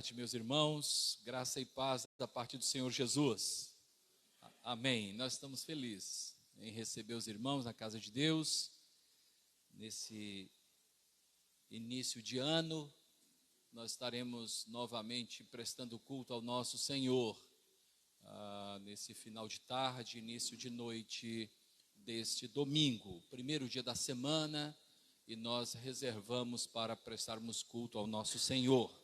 tarde, meus irmãos. Graça e paz da parte do Senhor Jesus. Amém. Nós estamos felizes em receber os irmãos na casa de Deus, nesse início de ano. Nós estaremos novamente prestando culto ao nosso Senhor, nesse final de tarde, início de noite deste domingo, primeiro dia da semana, e nós reservamos para prestarmos culto ao nosso Senhor.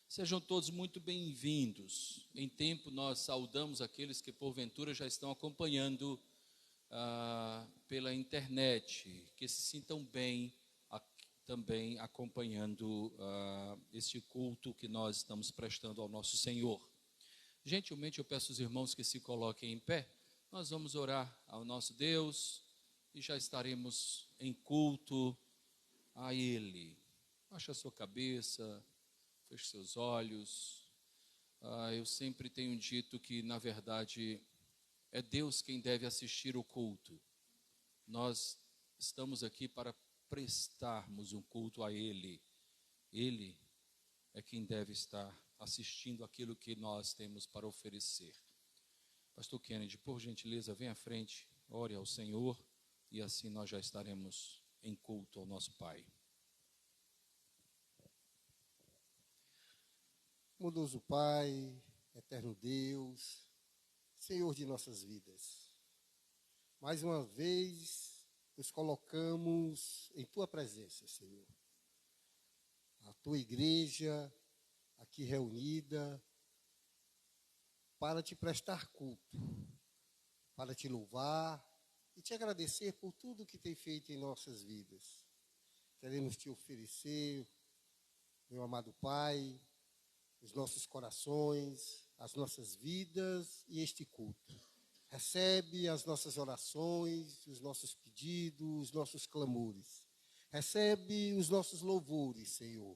Sejam todos muito bem-vindos. Em tempo nós saudamos aqueles que porventura já estão acompanhando pela internet, que se sintam bem também acompanhando este culto que nós estamos prestando ao nosso Senhor. Gentilmente eu peço aos irmãos que se coloquem em pé. Nós vamos orar ao nosso Deus e já estaremos em culto a Ele. Baixe a sua cabeça, feche seus olhos. Eu sempre tenho dito que, na verdade, é Deus quem deve assistir o culto. Nós estamos aqui para prestarmos um culto a Ele. Ele é quem deve estar assistindo aquilo que nós temos para oferecer. Pastor Kennedy, por gentileza, venha à frente, ore ao Senhor, e assim nós já estaremos em culto ao nosso Pai. Bondoso Pai, eterno Deus, Senhor de nossas vidas, mais uma vez nos colocamos em Tua presença, Senhor. A Tua igreja aqui reunida para Te prestar culto, para Te louvar e Te agradecer por tudo que tem feito em nossas vidas. Queremos Te oferecer, meu amado Pai, os nossos corações, as nossas vidas e este culto. Recebe as nossas orações, os nossos pedidos, os nossos clamores. Recebe os nossos louvores, Senhor.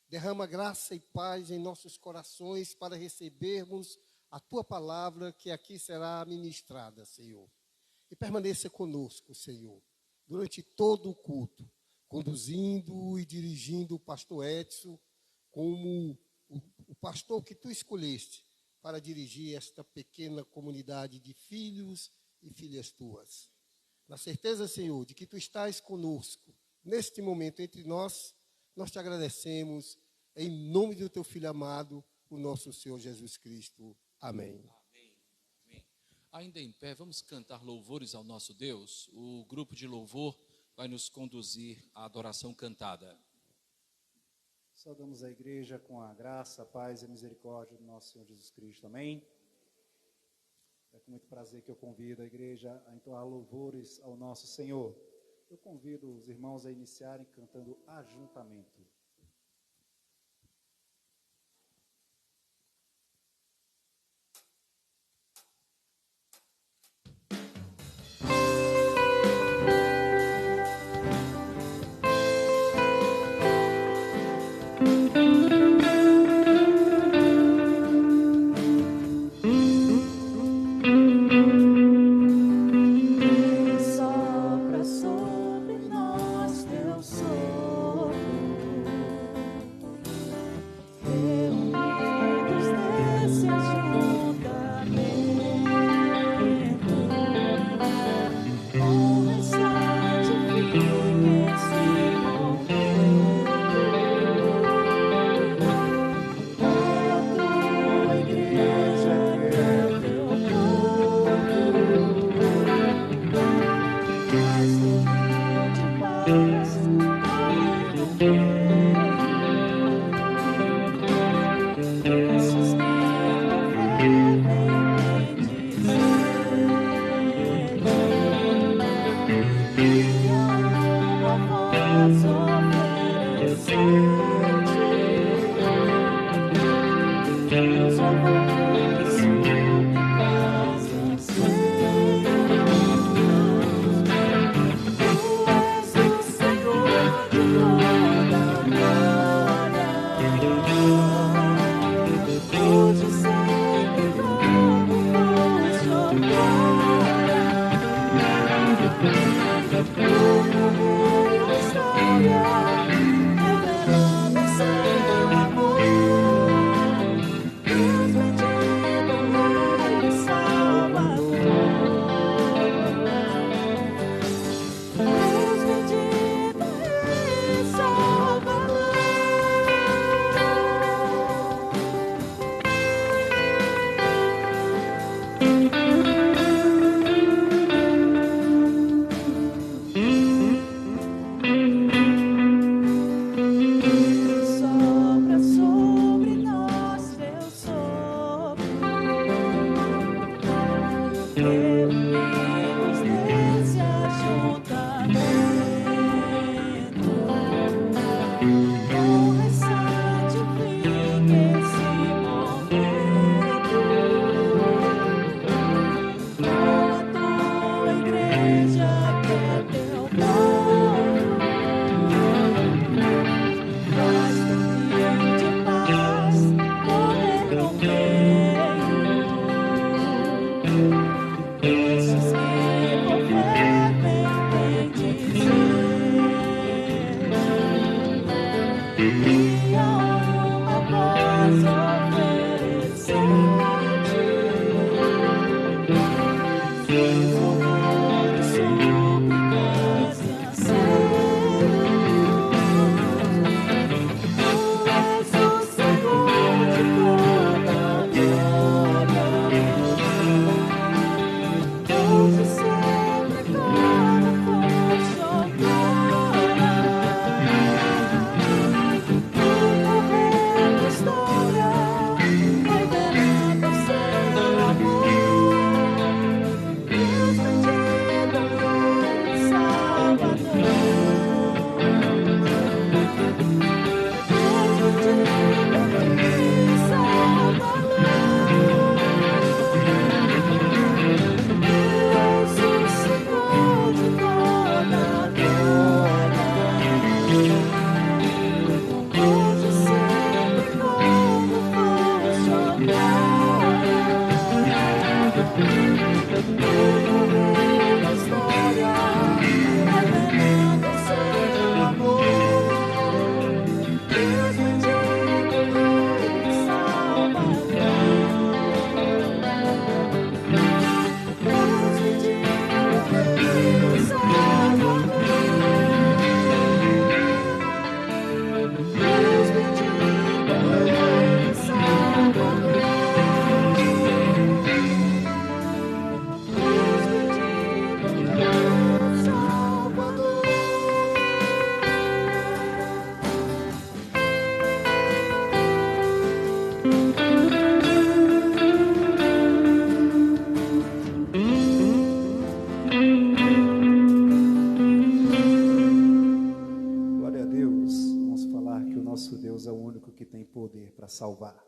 Derrama graça e paz em nossos corações para recebermos a Tua palavra que aqui será ministrada, Senhor. E permaneça conosco, Senhor, durante todo o culto, conduzindo e dirigindo o pastor Edson como o pastor que Tu escolheste para dirigir esta pequena comunidade de filhos e filhas Tuas. Na certeza, Senhor, de que Tu estás conosco neste momento entre nós, nós Te agradecemos em nome do Teu Filho amado, o nosso Senhor Jesus Cristo. Amém. Amém. Amém. Ainda em pé, vamos cantar louvores ao nosso Deus. O grupo de louvor vai nos conduzir à adoração cantada. Saudamos a igreja com a graça, a paz e a misericórdia do nosso Senhor Jesus Cristo. Amém? É com muito prazer que eu convido a igreja a entoar louvores ao nosso Senhor. Eu convido os irmãos a iniciarem cantando Ajuntamento. História, revelando seu amor. poder para salvar.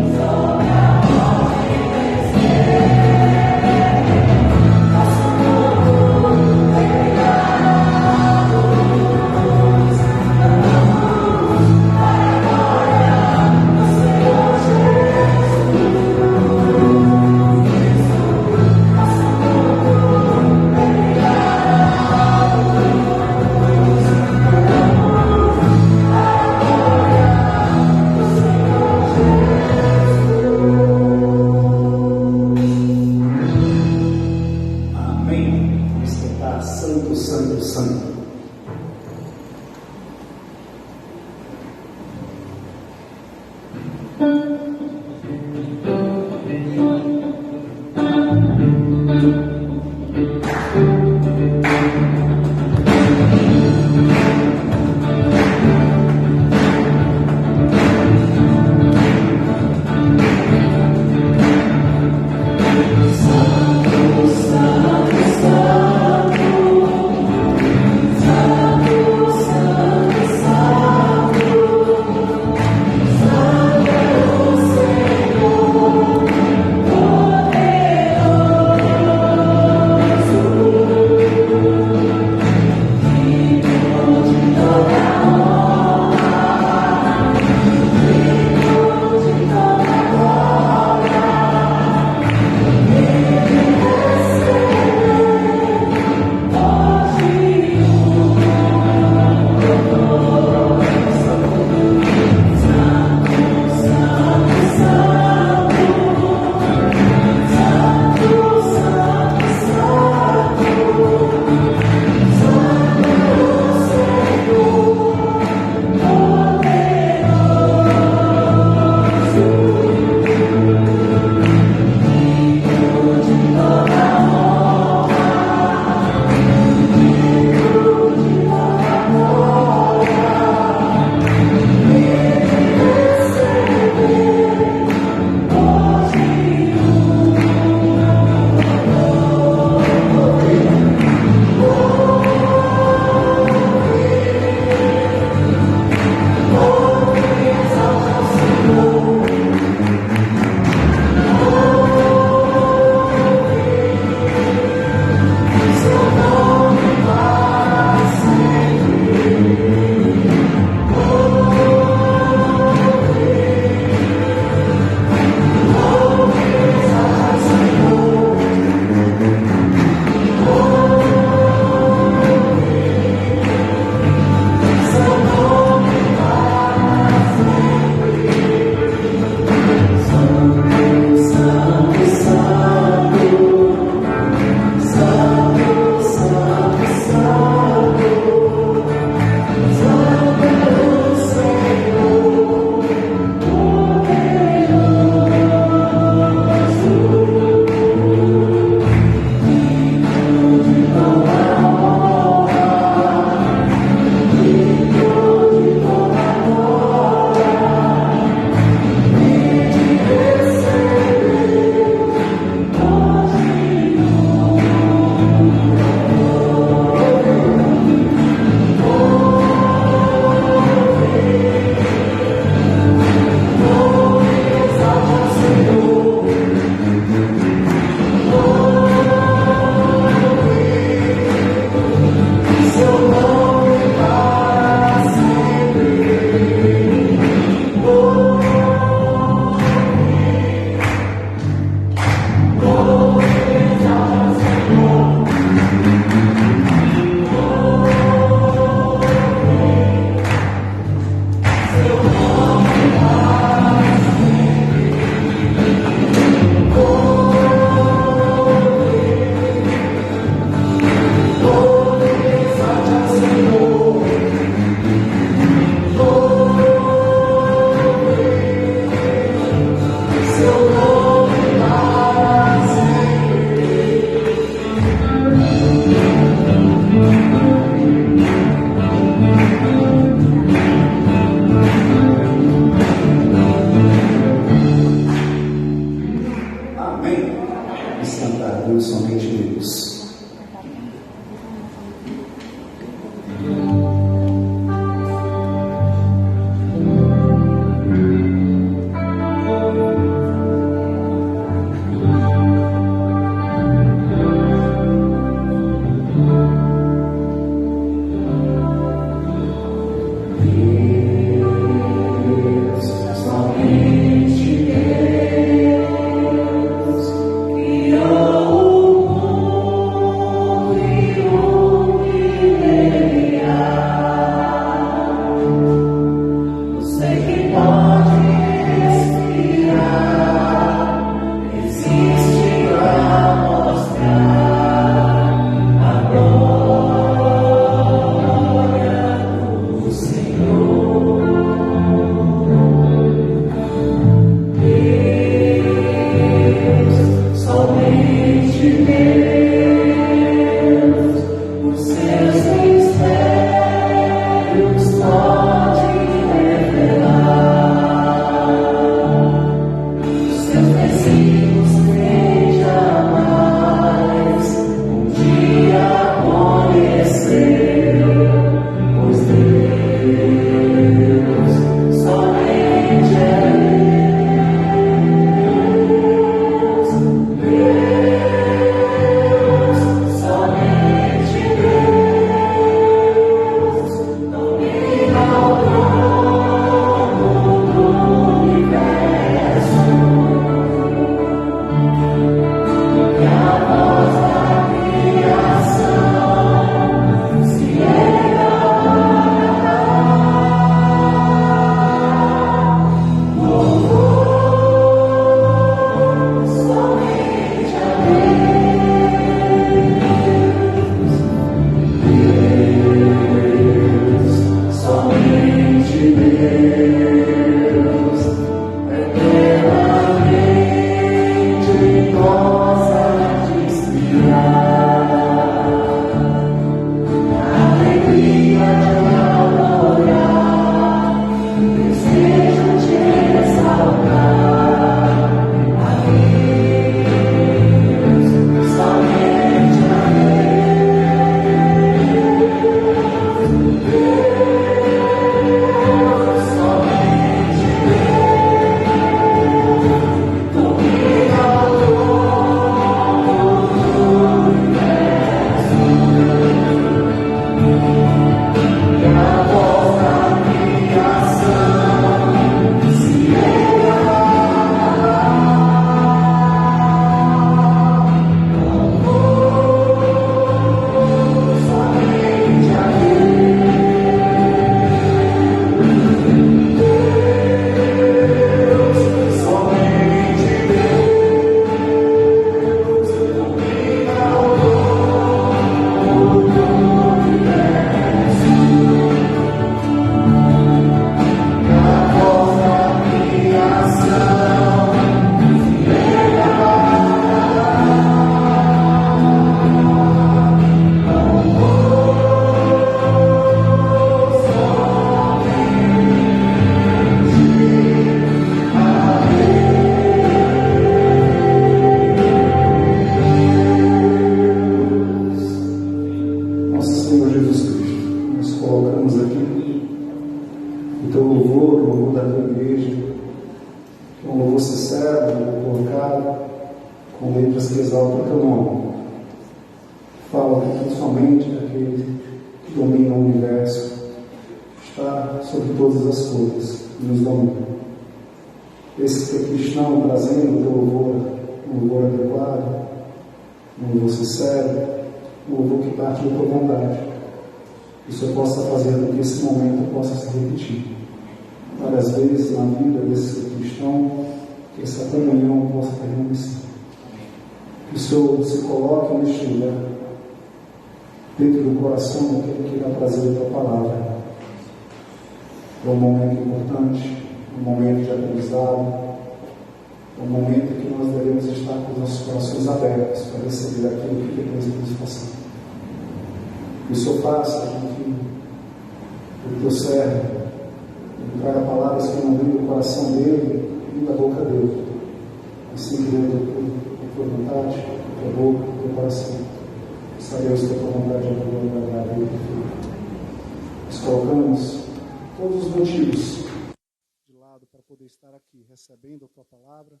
Recebendo a tua palavra,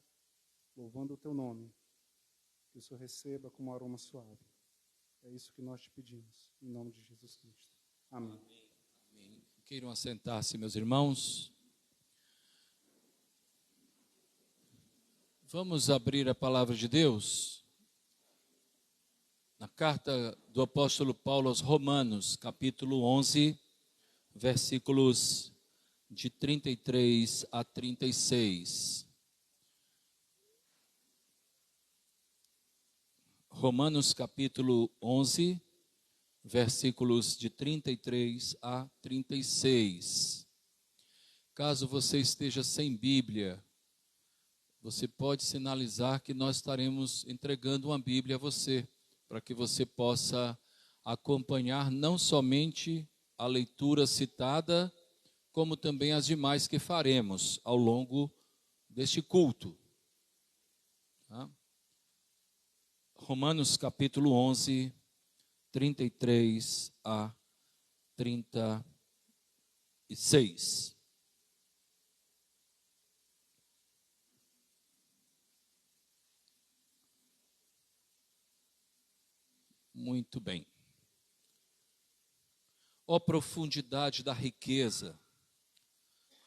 louvando o teu nome, que o Senhor receba como um aroma suave. É isso que nós te pedimos, em nome de Jesus Cristo. Amém. Amém. Queiram assentar-se, meus irmãos. Vamos abrir a palavra de Deus na carta do apóstolo Paulo aos Romanos, capítulo 11, versículos de 33 a 36. Romanos, capítulo 11, versículos de 33 a 36. Caso você esteja sem Bíblia, você pode sinalizar que nós estaremos entregando uma Bíblia a você, para que você possa acompanhar não somente a leitura citada, como também as demais que faremos ao longo deste culto. Tá? Romanos capítulo 11, 33 a 36. Muito bem. Ó profundidade da riqueza,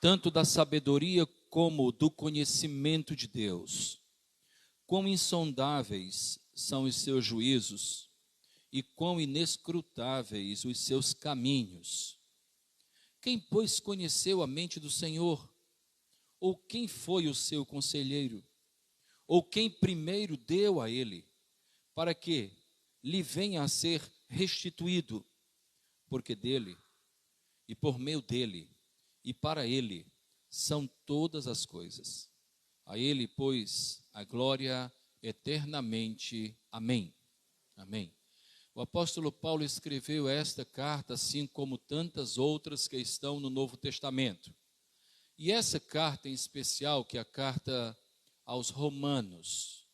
tanto da sabedoria como do conhecimento de Deus. Quão insondáveis são os seus juízos e quão inescrutáveis os seus caminhos. Quem, pois, conheceu a mente do Senhor? Ou quem foi o seu conselheiro? Ou quem primeiro deu a ele, para que lhe venha a ser restituído? Porque dele, e por meio dele, e para ele, são todas as coisas. A ele, pois, a glória eternamente. Amém. Amém. O apóstolo Paulo escreveu esta carta, assim como tantas outras que estão no Novo Testamento. E essa carta em especial, que é a carta aos Romanos,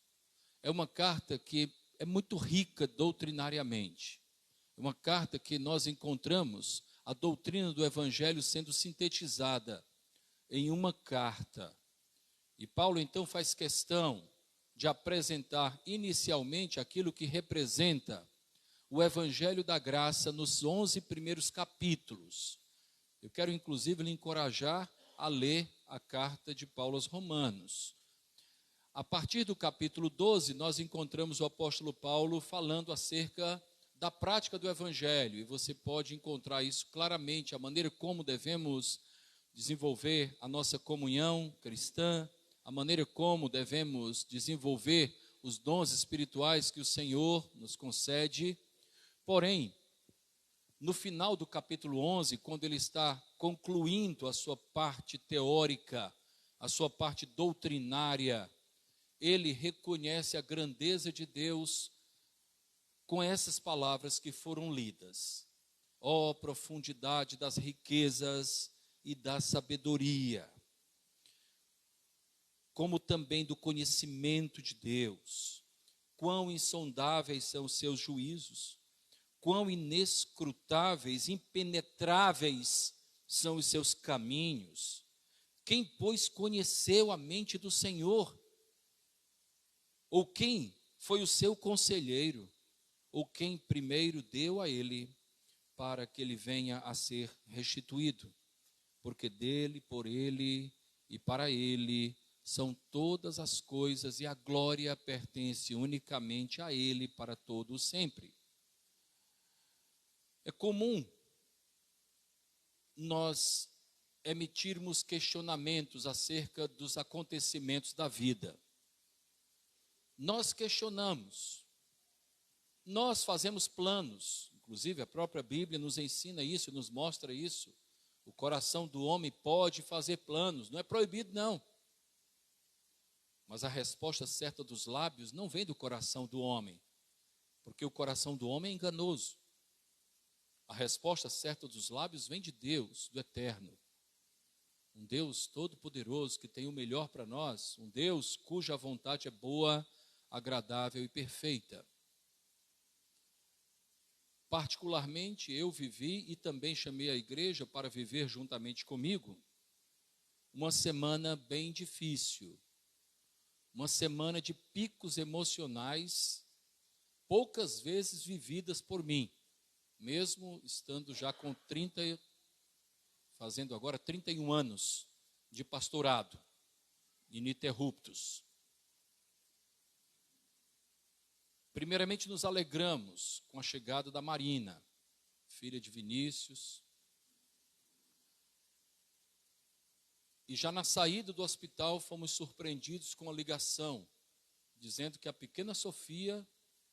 é uma carta que é muito rica doutrinariamente. É uma carta que nós encontramos a doutrina do Evangelho sendo sintetizada em uma carta. E Paulo então faz questão de apresentar inicialmente aquilo que representa o Evangelho da Graça nos 11 primeiros capítulos. Eu quero inclusive lhe encorajar a ler a carta de Paulo aos Romanos. A partir do capítulo 12, nós encontramos o apóstolo Paulo falando acerca da prática do Evangelho, e você pode encontrar isso claramente, a maneira como devemos desenvolver a nossa comunhão cristã, a maneira como devemos desenvolver os dons espirituais que o Senhor nos concede. Porém, no final do capítulo 11, quando ele está concluindo a sua parte teórica, a sua parte doutrinária, ele reconhece a grandeza de Deus com essas palavras que foram lidas. Ó profundidade das riquezas e da sabedoria, como também do conhecimento de Deus. Quão insondáveis são os seus juízos, quão inescrutáveis, impenetráveis são os seus caminhos. Quem, pois, conheceu a mente do Senhor? Ou quem foi o seu conselheiro? Ou quem primeiro deu a ele, para que ele venha a ser restituído? Porque dele, por ele e para ele são todas as coisas, e a glória pertence unicamente a ele para todo sempre. É comum nós emitirmos questionamentos acerca dos acontecimentos da vida. Nós questionamos, nós fazemos planos, inclusive a própria Bíblia nos ensina isso, nos mostra isso. O coração do homem pode fazer planos, não é proibido não. Mas a resposta certa dos lábios não vem do coração do homem, porque o coração do homem é enganoso. A resposta certa dos lábios vem de Deus, do Eterno. Um Deus todo-poderoso que tem o melhor para nós, um Deus cuja vontade é boa, agradável e perfeita. Particularmente eu vivi e também chamei a igreja para viver juntamente comigo uma semana bem difícil, uma semana de picos emocionais poucas vezes vividas por mim, mesmo estando já com fazendo agora 31 anos de pastorado, ininterruptos. Primeiramente, nos alegramos com a chegada da Marina, filha de Vinícius. E já na saída do hospital, fomos surpreendidos com a ligação, dizendo que a pequena Sofia,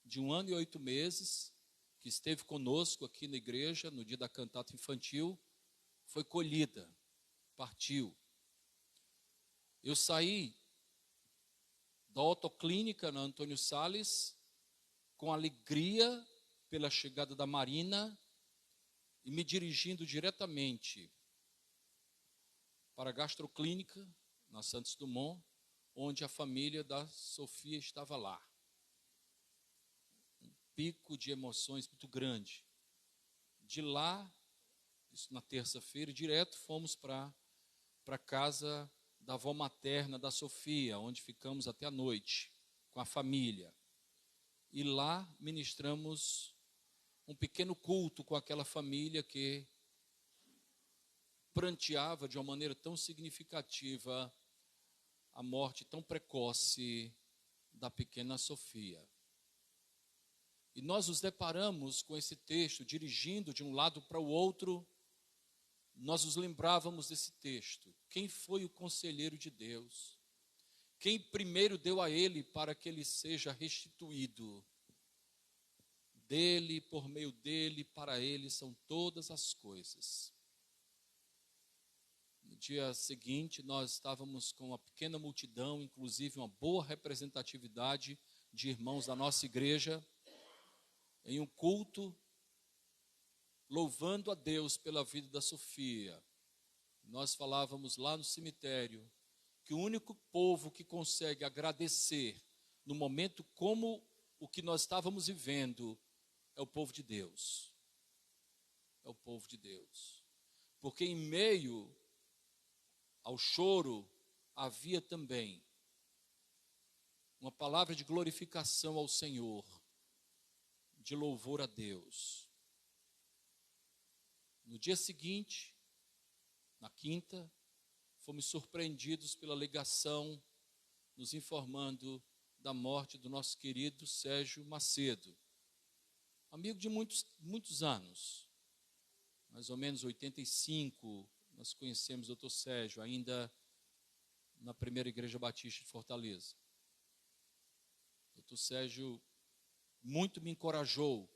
de 1 ano e 8 meses, que esteve conosco aqui na igreja, no dia da cantata infantil, foi colhida, partiu. Eu saí da autoclínica na Antônio Salles, com alegria pela chegada da Marina, e me dirigindo diretamente para a gastroclínica, na Santos Dumont, onde a família da Sofia estava lá. Um pico de emoções muito grande. De lá, isso na terça-feira, direto fomos para a casa da avó materna da Sofia, onde ficamos até a noite, com a família. E lá ministramos um pequeno culto com aquela família que pranteava de uma maneira tão significativa a morte tão precoce da pequena Sofia. E nós nos deparamos com esse texto, dirigindo de um lado para o outro, nós nos lembrávamos desse texto. Quem foi o conselheiro de Deus? Quem primeiro deu a ele para que ele seja restituído? Dele, por meio dele, para ele são todas as coisas. No dia seguinte, nós estávamos com uma pequena multidão, inclusive uma boa representatividade de irmãos da nossa igreja, em um culto, louvando a Deus pela vida da Sofia. Nós falávamos lá no cemitério que o único povo que consegue agradecer no momento como o que nós estávamos vivendo é o povo de Deus. É o povo de Deus. Porque em meio ao choro havia também uma palavra de glorificação ao Senhor, de louvor a Deus. No dia seguinte, na quinta, fomos surpreendidos pela ligação nos informando da morte do nosso querido Sérgio Macedo, amigo de muitos anos, mais ou menos 85, nós conhecemos o Dr. Sérgio, ainda na primeira Igreja Batista de Fortaleza. O Dr. Sérgio muito me encorajou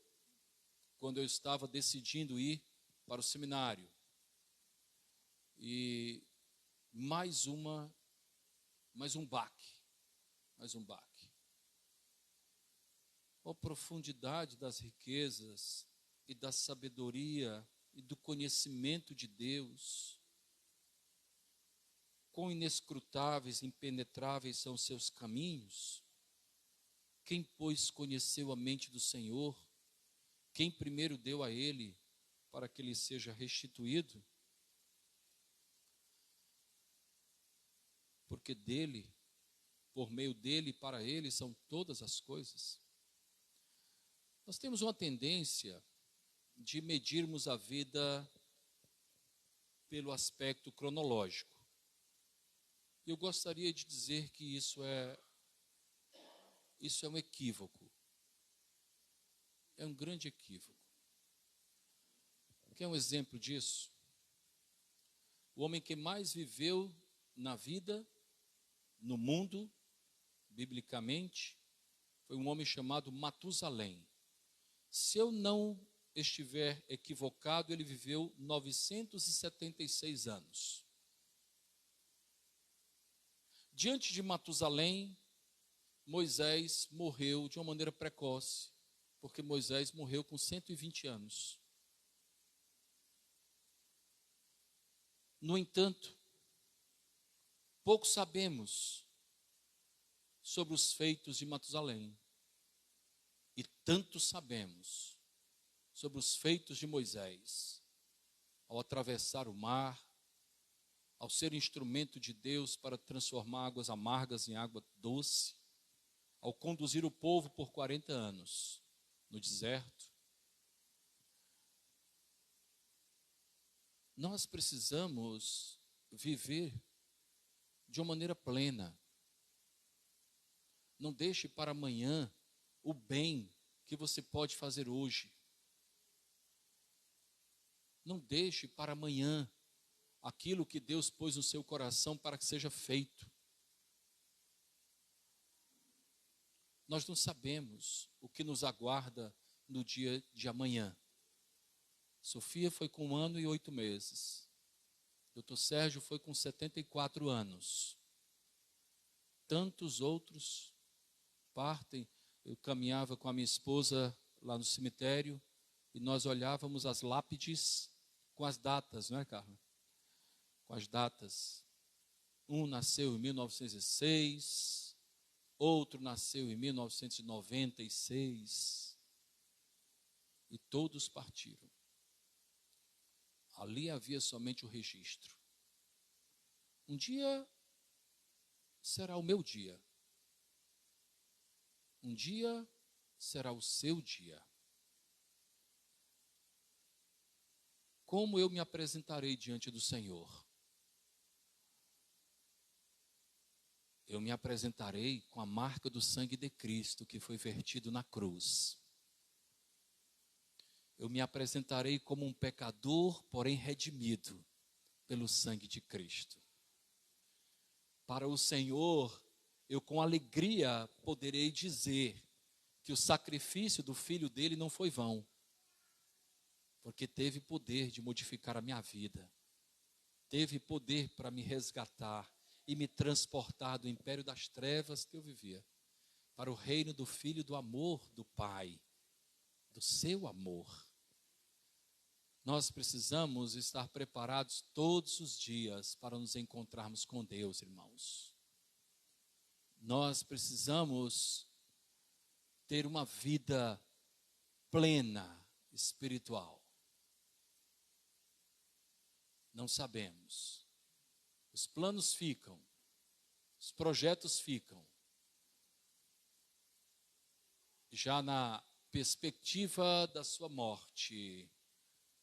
quando eu estava decidindo ir para o seminário. E mais um baque. A profundidade das riquezas e da sabedoria e do conhecimento de Deus. Quão inescrutáveis, impenetráveis são seus caminhos. Quem, pois, conheceu a mente do Senhor? Quem primeiro deu a ele para que ele seja restituído? Porque dele, por meio dele e para ele são todas as coisas. Nós temos uma tendência de medirmos a vida pelo aspecto cronológico. Eu gostaria de dizer que isso é um equívoco. É um grande equívoco. Quer um exemplo disso? O homem que mais viveu na vida, no mundo, biblicamente, foi um homem chamado Matusalém. Se eu não estiver equivocado, ele viveu 976 anos. Diante de Matusalém, Moisés morreu de uma maneira precoce, porque Moisés morreu com 120 anos. No entanto, pouco sabemos sobre os feitos de Matusalém. E tanto sabemos sobre os feitos de Moisés, ao atravessar o mar, ao ser instrumento de Deus para transformar águas amargas em água doce, ao conduzir o povo por 40 anos. no deserto. Nós precisamos viver de uma maneira plena. Não deixe para amanhã o bem que você pode fazer hoje. Não deixe para amanhã aquilo que Deus pôs no seu coração para que seja feito. Nós não sabemos o que nos aguarda no dia de amanhã. Sofia foi com 1 ano e 8 meses. Dr. Sérgio foi com 74 anos. Tantos outros partem. Eu caminhava com a minha esposa lá no cemitério e nós olhávamos as lápides com as datas, não é, Carla? Com as datas. Um nasceu em 1906, outro nasceu em 1996 e todos partiram. Ali havia somente o registro. Um dia será o meu dia. Um dia será o seu dia. Como eu me apresentarei diante do Senhor? Eu me apresentarei com a marca do sangue de Cristo que foi vertido na cruz. Eu me apresentarei como um pecador, porém redimido pelo sangue de Cristo. Para o Senhor, eu com alegria poderei dizer que o sacrifício do Filho dele não foi vão, porque teve poder de modificar a minha vida, teve poder para me resgatar e me transportar do império das trevas que eu vivia, para o reino do Filho do amor do Pai, do seu amor. Nós precisamos estar preparados todos os dias para nos encontrarmos com Deus, irmãos. Nós precisamos ter uma vida plena, espiritual. Não sabemos. Os planos ficam, os projetos ficam. Já na perspectiva da sua morte,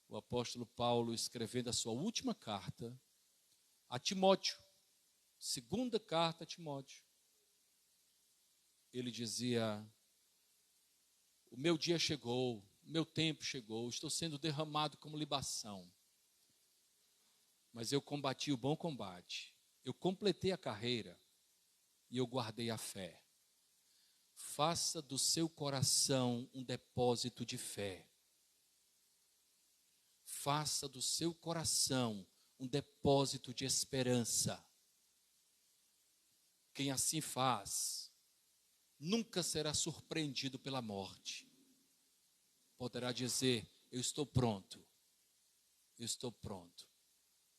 o apóstolo Paulo, escrevendo a sua última carta a Timóteo, segunda carta a Timóteo, ele dizia: o meu dia chegou, o meu tempo chegou, estou sendo derramado como libação. Mas eu combati o bom combate, eu completei a carreira e eu guardei a fé. Faça do seu coração um depósito de fé. Faça do seu coração um depósito de esperança. Quem assim faz, nunca será surpreendido pela morte. Poderá dizer: eu estou pronto, eu estou pronto.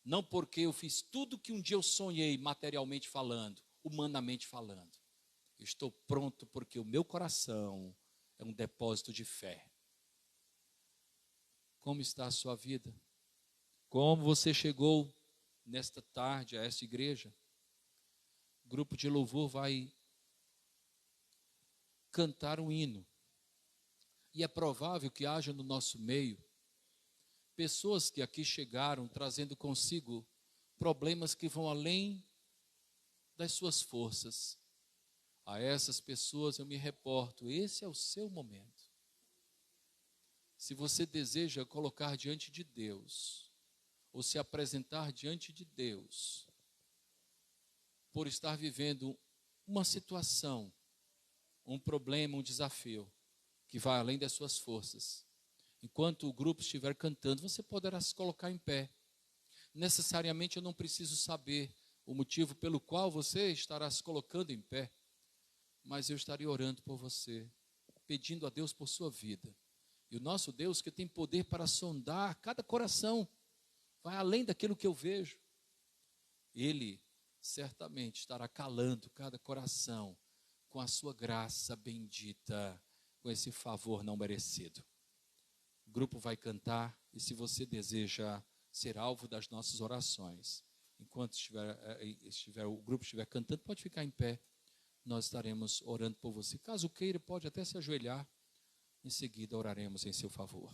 Não porque eu fiz tudo que um dia eu sonhei, materialmente falando, humanamente falando. Eu estou pronto porque o meu coração é um depósito de fé. Como está a sua vida? Como você chegou nesta tarde a esta igreja? O grupo de louvor vai cantar um hino. E é provável que haja no nosso meio pessoas que aqui chegaram trazendo consigo problemas que vão além das suas forças. A essas pessoas eu me reporto: esse é o seu momento. Se você deseja colocar diante de Deus, ou se apresentar diante de Deus, por estar vivendo uma situação, um problema, um desafio, que vai além das suas forças, enquanto o grupo estiver cantando, você poderá se colocar em pé. Necessariamente eu não preciso saber o motivo pelo qual você estará se colocando em pé, mas eu estarei orando por você, pedindo a Deus por sua vida. E o nosso Deus, que tem poder para sondar cada coração, vai além daquilo que eu vejo. Ele certamente estará calando cada coração com a sua graça bendita, com esse favor não merecido. O grupo vai cantar, e se você deseja ser alvo das nossas orações, enquanto o grupo estiver cantando, pode ficar em pé. Nós estaremos orando por você. Caso queira, pode até se ajoelhar. Em seguida, oraremos em seu favor.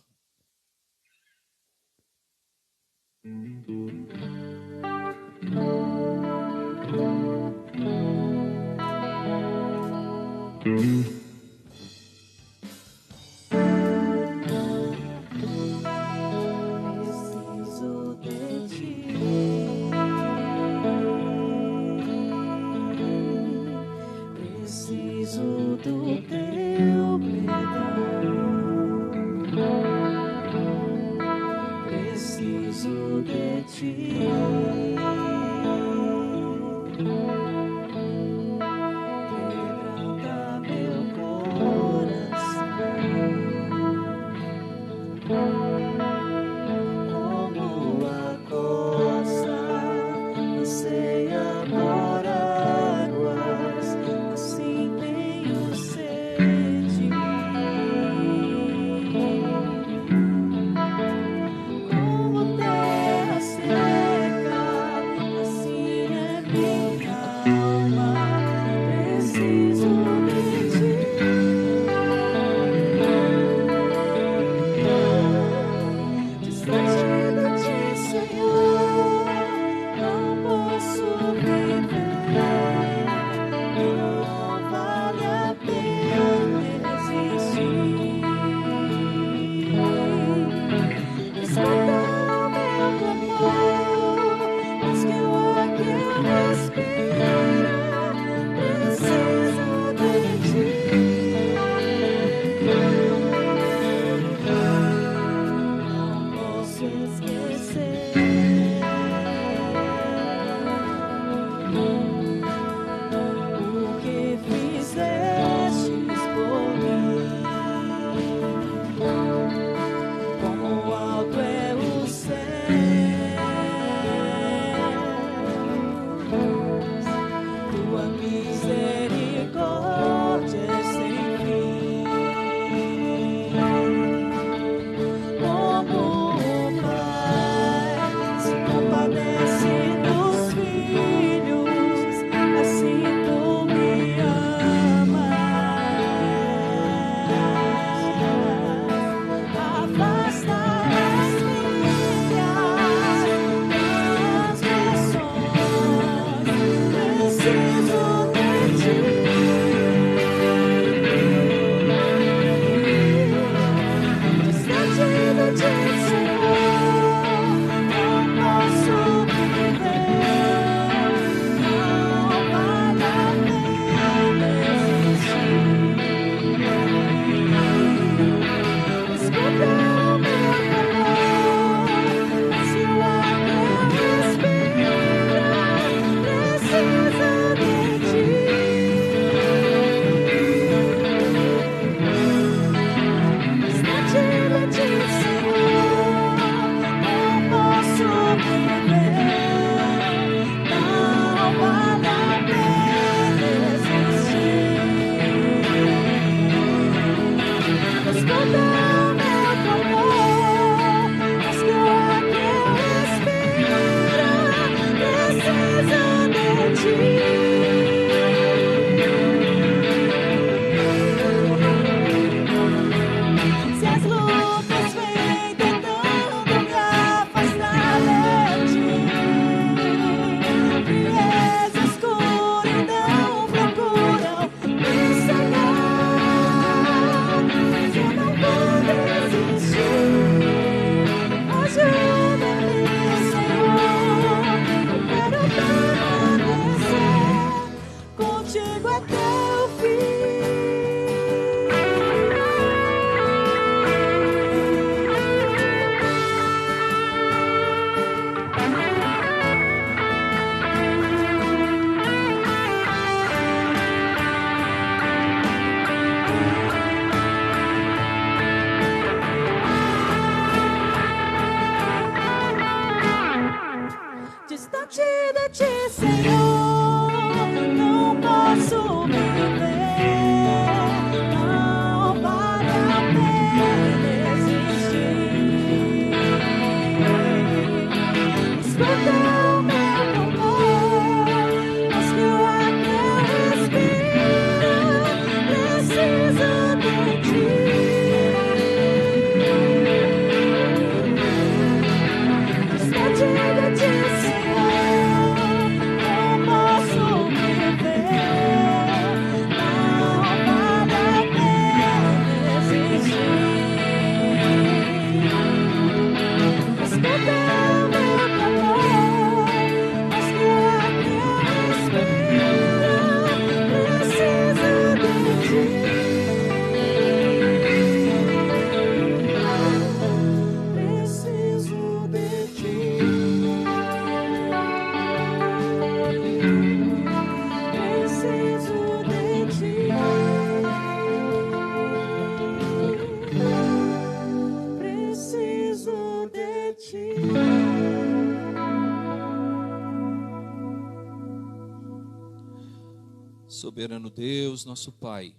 Soberano Deus, nosso Pai,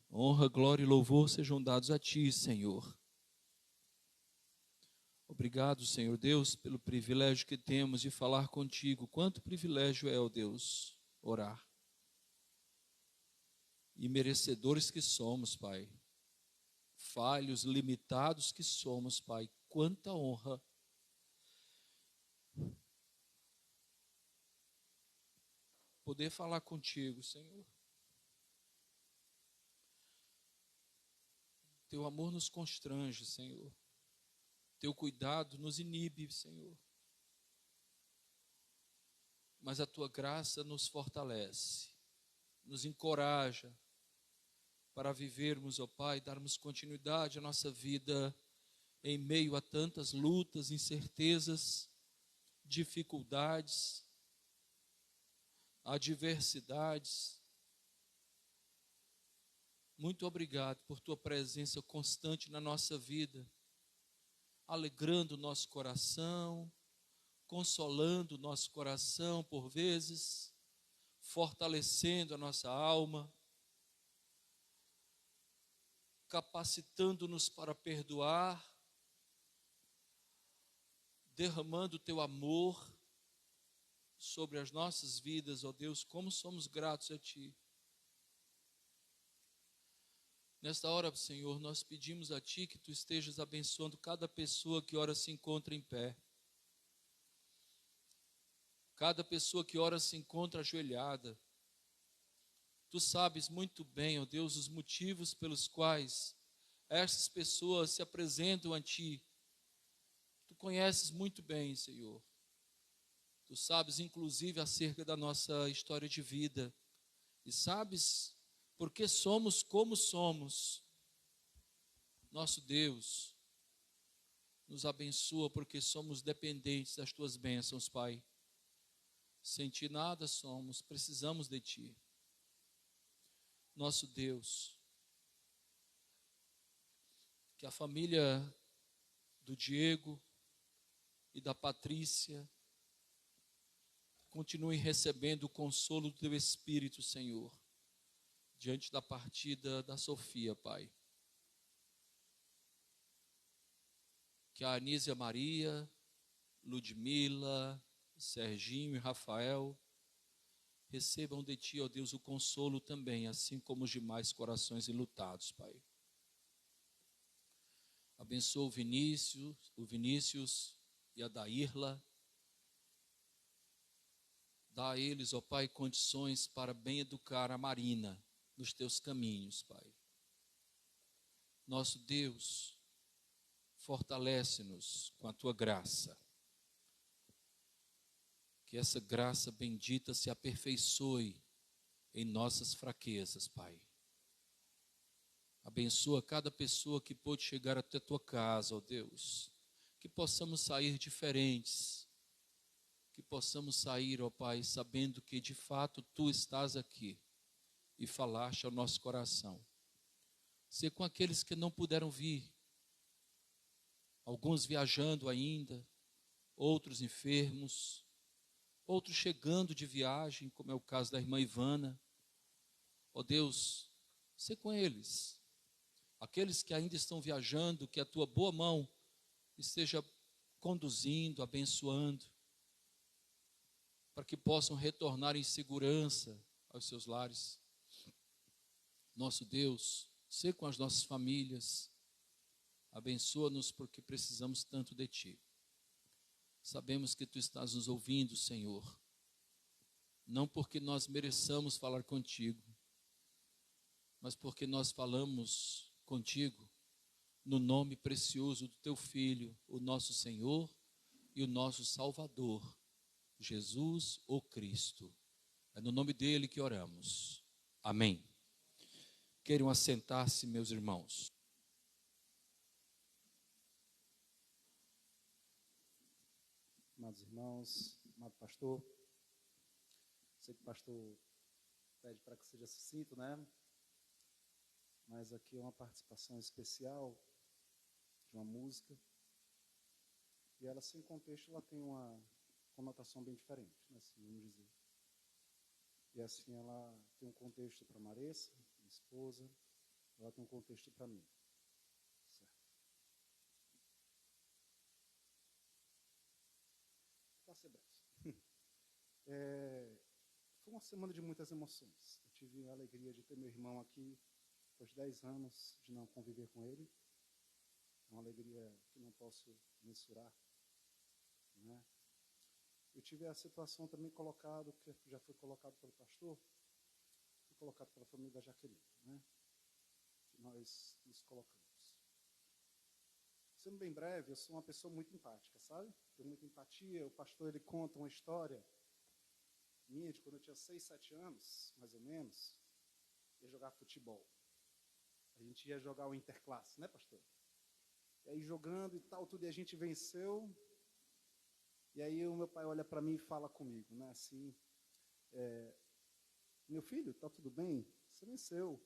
honra, glória e louvor sejam dados a Ti, Senhor. Obrigado, Senhor Deus, pelo privilégio que temos de falar contigo. Quanto privilégio é, ó Deus, orar. E merecedores que somos, Pai. Falhos, limitados que somos, Pai. Quanta honra. Poder falar contigo, Senhor. Teu amor nos constrange, Senhor. Teu cuidado nos inibe, Senhor. Mas a tua graça nos fortalece, nos encoraja para vivermos, ó Pai, darmos continuidade à nossa vida em meio a tantas lutas, incertezas, dificuldades, adversidades. Muito obrigado por tua presença constante na nossa vida, alegrando o nosso coração, consolando o nosso coração por vezes, fortalecendo a nossa alma, capacitando-nos para perdoar, derramando o teu amor sobre as nossas vidas, ó Deus, como somos gratos a Ti. Nesta hora, Senhor, nós pedimos a Ti que Tu estejas abençoando cada pessoa que ora se encontra em pé. Cada pessoa que ora se encontra ajoelhada. Tu sabes muito bem, ó Deus, os motivos pelos quais essas pessoas se apresentam a Ti. Tu conheces muito bem, Senhor. Tu sabes, inclusive, acerca da nossa história de vida. E sabes porque somos como somos. Nosso Deus nos abençoa porque somos dependentes das Tuas bênçãos, Pai. Sem Ti nada somos, precisamos de Ti. Nosso Deus, que a família do Diego e da Patrícia continue recebendo o consolo do Teu Espírito, Senhor, diante da partida da Sofia, Pai. Que a Anísia Maria, Ludmila, Serginho e Rafael recebam de Ti, ó Deus, o consolo também, assim como os demais corações enlutados, Pai. Abençoa o Vinícius e a Dairla. Dá a eles, ó Pai, condições para bem educar a Marina nos Teus caminhos, Pai. Nosso Deus, fortalece-nos com a Tua graça. Que essa graça bendita se aperfeiçoe em nossas fraquezas, Pai. Abençoa cada pessoa que pôde chegar até a Tua casa, ó Deus. Que possamos sair diferentes. Que possamos sair, ó Pai, sabendo que de fato Tu estás aqui e falaste ao nosso coração. Ser com aqueles que não puderam vir, alguns viajando ainda, outros enfermos, outros chegando de viagem, como é o caso da irmã Ivana. Ó Deus, ser com eles. Aqueles que ainda estão viajando, que a Tua boa mão esteja conduzindo, abençoando, para que possam retornar em segurança aos seus lares. Nosso Deus, ser com as nossas famílias, abençoa-nos porque precisamos tanto de Ti. Sabemos que Tu estás nos ouvindo, Senhor, não porque nós mereçamos falar contigo, mas porque nós falamos contigo no nome precioso do Teu Filho, o nosso Senhor e o nosso Salvador, Jesus, o Cristo. É no nome dele que oramos. Amém. Queiram assentar-se, meus irmãos. Amados irmãos, amado pastor, sei que o pastor pede para que seja sucinto, né? Mas aqui é uma participação especial de uma música. E ela, sem contexto, ela tem uma conotação bem diferente, né? Assim, vamos dizer. E assim ela tem um contexto para Maressa, minha esposa, ela tem um contexto para mim. Certo? Para ser breve. Foi uma semana de muitas emoções. Eu tive a alegria de ter meu irmão aqui depois de 10 anos de não conviver com ele. É uma alegria que não posso mensurar, né? Eu tive a situação também colocado, que já foi colocado pelo pastor, foi colocado pela família da Jaqueline, né? Que nós nos colocamos. Sendo bem breve, eu sou uma pessoa muito empática, sabe? Tenho muita empatia. O pastor, ele conta uma história minha de quando eu tinha 6, 7 anos, mais ou menos, ia jogar futebol. A gente ia jogar o interclasse, né, pastor? E aí jogando e tal, tudo, e a gente venceu. E aí o meu pai olha para mim e fala comigo, né, assim, meu filho, tá tudo bem? Você venceu.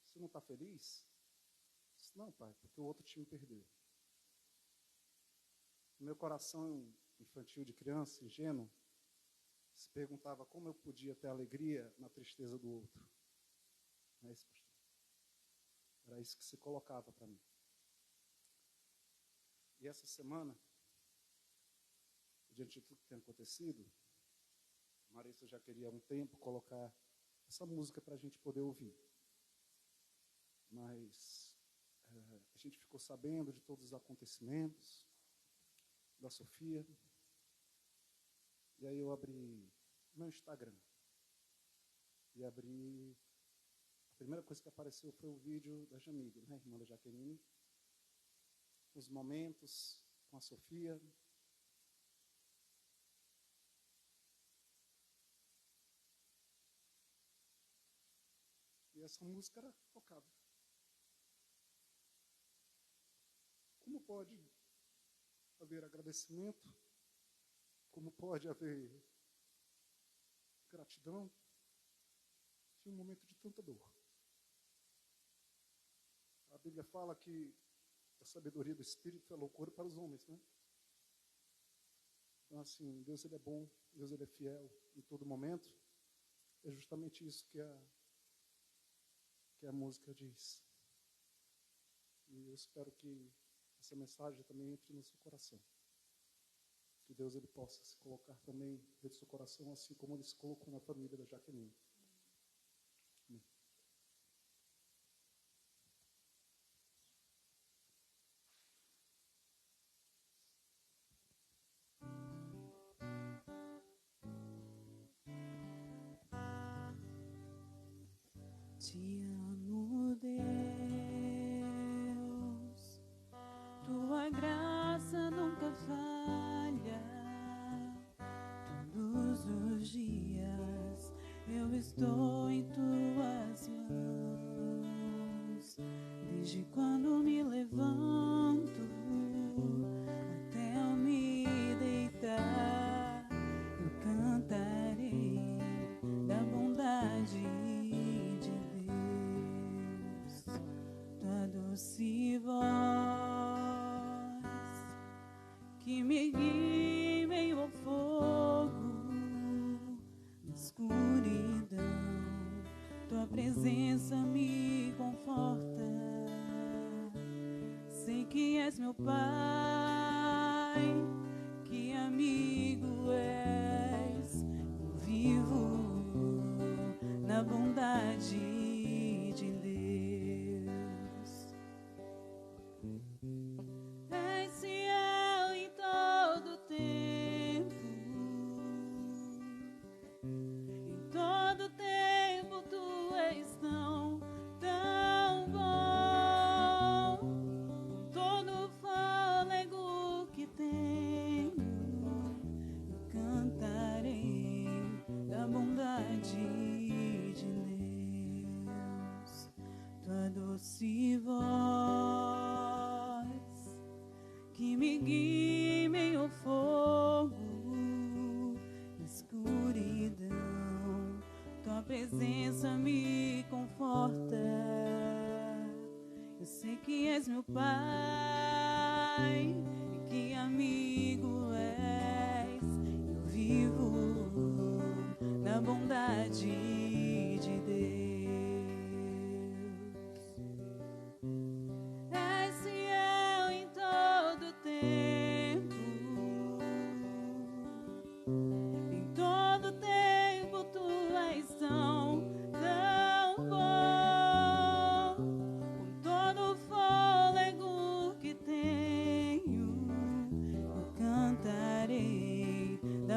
Você não está feliz? Eu disse, não, pai, porque o outro time perdeu. No meu coração infantil de criança, ingênuo, se perguntava como eu podia ter alegria na tristeza do outro. Não é isso, pastor? Era isso que se colocava para mim. E essa semana, diante de tudo que tem acontecido, Marissa já queria há um tempo colocar essa música para a gente poder ouvir. Mas a gente ficou sabendo de todos os acontecimentos, da Sofia. E aí eu abri meu Instagram. E abri... A primeira coisa que apareceu foi o vídeo da Jamília, né, irmã da Jaqueline, os momentos com a Sofia. E essa música era tocada. Como pode haver agradecimento? Como pode haver gratidão em um momento de tanta dor? A Bíblia fala que a sabedoria do Espírito é loucura para os homens, né? Então, assim, Deus ele é bom, Deus ele é fiel em todo momento. É justamente isso que a música diz. E eu espero que essa mensagem também entre no seu coração. Que Deus ele possa se colocar também dentro do seu coração, assim como ele se colocou na família da Jaqueline. Amém. Te amo, Deus, tua graça nunca falha. Todos os dias eu estou em tuas mãos. Desde quando me levanto até eu me deitar, eu cantarei da bondade de Deus. Tua doce voz que me guia em meio ao fogo, na escuridão, tua presença me conforta. Sei que és meu Pai, que amigo és. Eu vivo na bondade de Deus. És fiel em todo tempo. Em todo tempo tu és tão bom. Com todo o fôlego que tenho, eu cantarei da bondade de Deus. Tua doce voz que me guia em meio ao fogo, na escuridão, tua presença me conforta. Eu sei que és meu Pai, e que amigo és. Eu vivo na bondade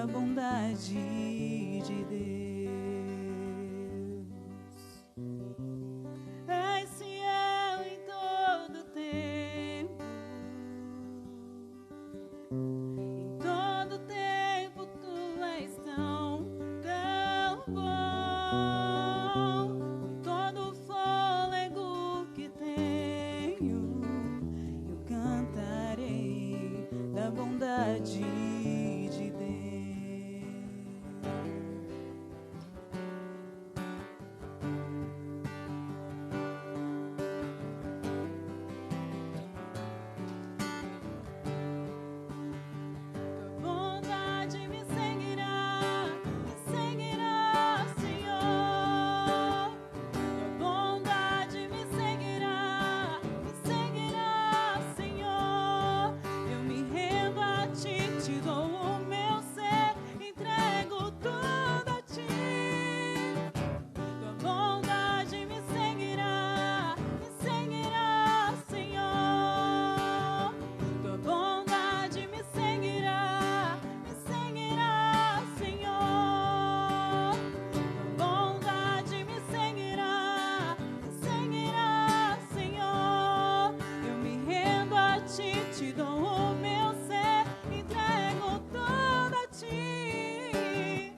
bondade de Deus. És fiel em todo tempo, em todo tempo tu és tão bom. Com todo o fôlego que tenho, eu cantarei da bondade de Deus. Tua bondade me seguirá, Senhor. Tua bondade me seguirá, Senhor. Eu me rendo a ti, te dou o meu ser, entrego tudo a ti. Tua bondade me seguirá, Senhor. Tua bondade me seguirá, Senhor. Tua bondade me seguirá, Senhor. Eu me rendo a ti, te dou o meu ser, entrego tudo a ti.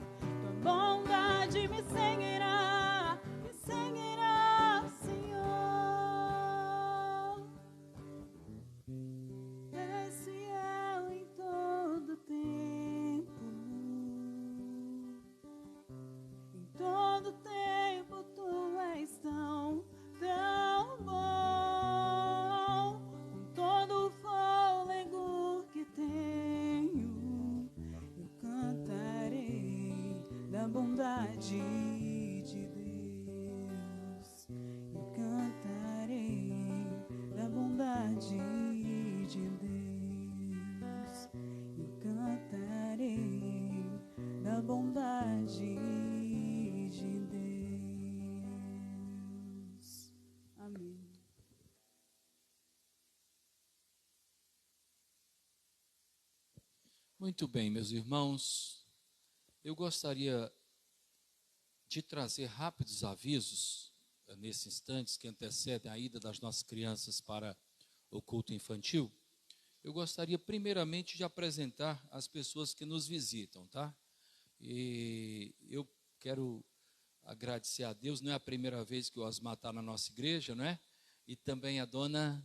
Tua bondade me seguirá, Senhor. És fiel em todo tempo, em todo tempo tu és tão bom. Com todo o fôlego que tenho, eu cantarei da bondade de Deus. Eu cantarei da bondade de Deus. Eu cantarei da bondade de Deus. Amém. Muito bem, meus irmãos, eu gostaria de trazer rápidos avisos nesses instantes que antecedem a ida das nossas crianças para o culto infantil. Eu gostaria primeiramente de apresentar as pessoas que nos visitam, tá? E eu quero agradecer a Deus, não é a primeira vez que o Osmar está na nossa igreja, não é? E também a dona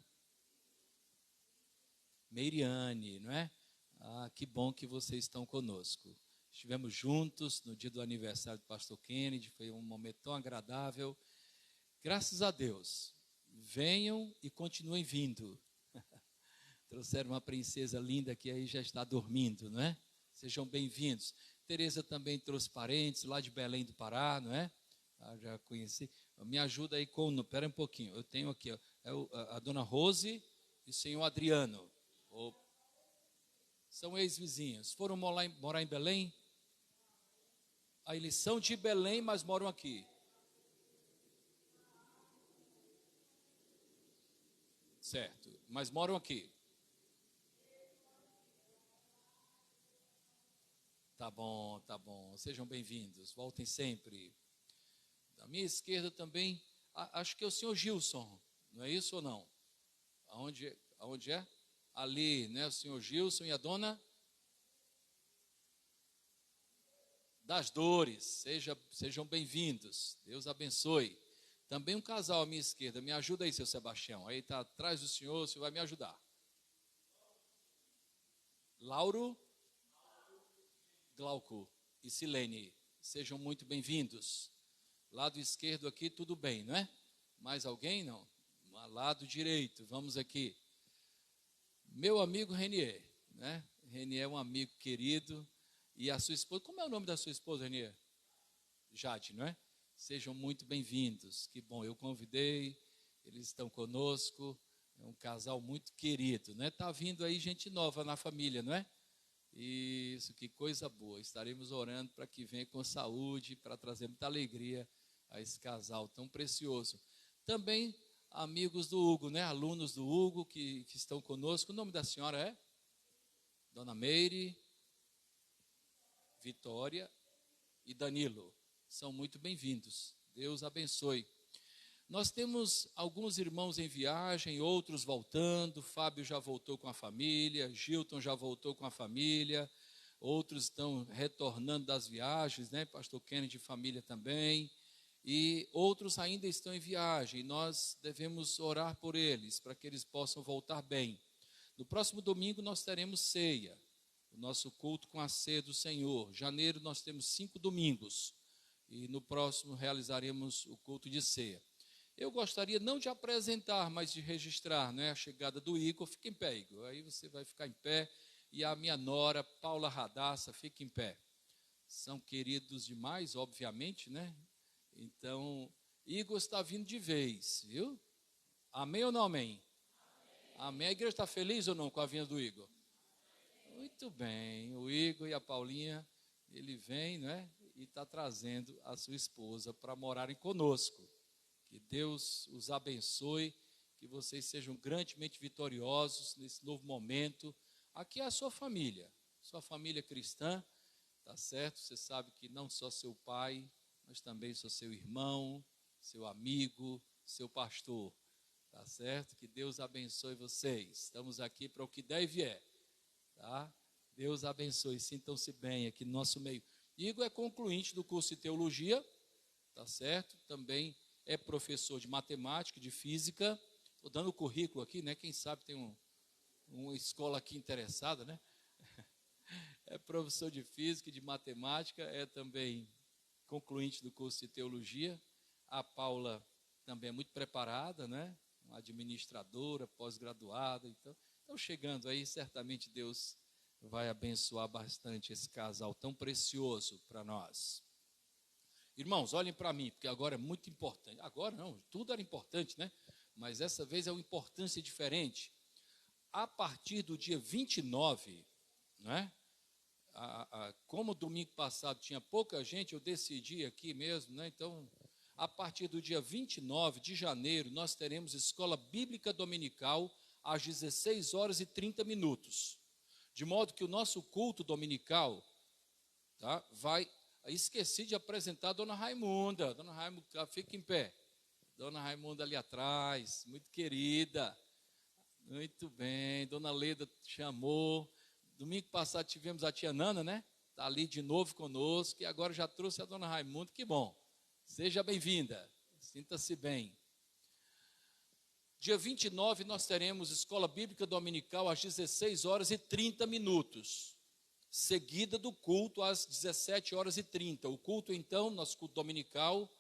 Meiriane, não é? Ah, que bom que vocês estão conosco. Estivemos juntos no dia do aniversário do pastor Kennedy, foi um momento tão agradável. Graças a Deus, venham e continuem vindo. Trouxeram uma princesa linda que aí já está dormindo, não é? Sejam bem-vindos. Tereza também trouxe parentes lá de Belém do Pará, não é? Já conheci. Me ajuda aí com... Espera um pouquinho, eu tenho aqui ó, a dona Rose e o senhor Adriano. São ex-vizinhos. Foram morar em Belém? Aí eles são de Belém, mas moram aqui. Certo, mas moram aqui. Tá bom, tá bom. Sejam bem-vindos. Voltem sempre. Da minha esquerda também, acho que é o senhor Gilson. Não é isso ou não? Aonde é? Ali, né? O senhor Gilson e a dona das Dores. Sejam bem-vindos. Deus abençoe. Também um casal à minha esquerda. Me ajuda aí, seu Sebastião. Aí está atrás do senhor, o senhor vai me ajudar. Lauro, Glauco e Silene. Sejam muito bem-vindos. Lado esquerdo aqui, tudo bem, não é? Mais alguém? Não. Lado direito, vamos aqui. Meu amigo Renier, né? Renier é um amigo querido. E a sua esposa, como é o nome da sua esposa, Renier? Jade, não é? Sejam muito bem-vindos. Que bom, eu convidei, eles estão conosco. É um casal muito querido, né? Está vindo aí gente nova na família, não é? Isso, que coisa boa. Estaremos orando para que venha com saúde, para trazer muita alegria a esse casal tão precioso. Também amigos do Hugo, né? Alunos do Hugo que estão conosco. O nome da senhora é? Dona Meire Vitória e Danilo. São muito bem-vindos. Deus abençoe. Nós temos alguns irmãos em viagem, outros voltando. Fábio já voltou com a família, Gilton já voltou com a família, outros estão retornando das viagens, né? Pastor Kennedy, família também. E outros ainda estão em viagem. Nós devemos orar por eles, para que eles possam voltar bem. No próximo domingo nós teremos ceia, o nosso culto com a ceia do Senhor. Janeiro nós temos 5 domingos. E no próximo realizaremos o culto de ceia. Eu gostaria não de apresentar, mas de registrar, né, a chegada do Igor. Fica em pé, Igor. Aí você vai ficar em pé. E a minha nora, Paula Radassa, fica em pé. São queridos demais, obviamente, né? Então, Igor está vindo de vez, viu? Amém ou não amém? Amém. A igreja está feliz ou não com a vinda do Igor? Muito bem. O Igor e a Paulinha, ele vem, né? E está trazendo a sua esposa para morarem conosco. Que Deus os abençoe, que vocês sejam grandemente vitoriosos nesse novo momento. Aqui é a sua família cristã, tá certo? Você sabe que não só seu pai, mas também sou seu irmão, seu amigo, seu pastor, tá certo? Que Deus abençoe vocês. Estamos aqui para o que der e vier, tá? Deus abençoe, sintam-se bem aqui no nosso meio. Igor é concluinte do curso de teologia, tá certo? Também é professor de matemática, de física. Estou dando o currículo aqui, né? Quem sabe tem uma escola aqui interessada, né? É professor de física e de matemática, é também concluinte do curso de teologia. A Paula também é muito preparada, né? Uma administradora, pós-graduada. Então, estão chegando aí, certamente Deus vai abençoar bastante esse casal tão precioso para nós. Irmãos, olhem para mim, porque agora é muito importante. Agora não, tudo era importante, né? Mas essa vez é uma importância diferente. A partir do dia 29, né? Como domingo passado tinha pouca gente, eu decidi aqui mesmo, né? Então, a partir do dia 29 de janeiro, nós teremos escola bíblica dominical às 16h30. De modo que o nosso culto dominical, tá, vai... Esqueci de apresentar a dona Raimunda. Dona Raimunda, fica em pé. Dona Raimunda ali atrás, muito querida. Muito bem, dona Leda chamou. Domingo passado tivemos a tia Nana, né? Está ali de novo conosco. E agora já trouxe a dona Raimunda, que bom. Seja bem-vinda, sinta-se bem. Dia 29 nós teremos escola bíblica dominical às 16h30, seguida do culto às 17h30. O culto, então, nosso culto dominical,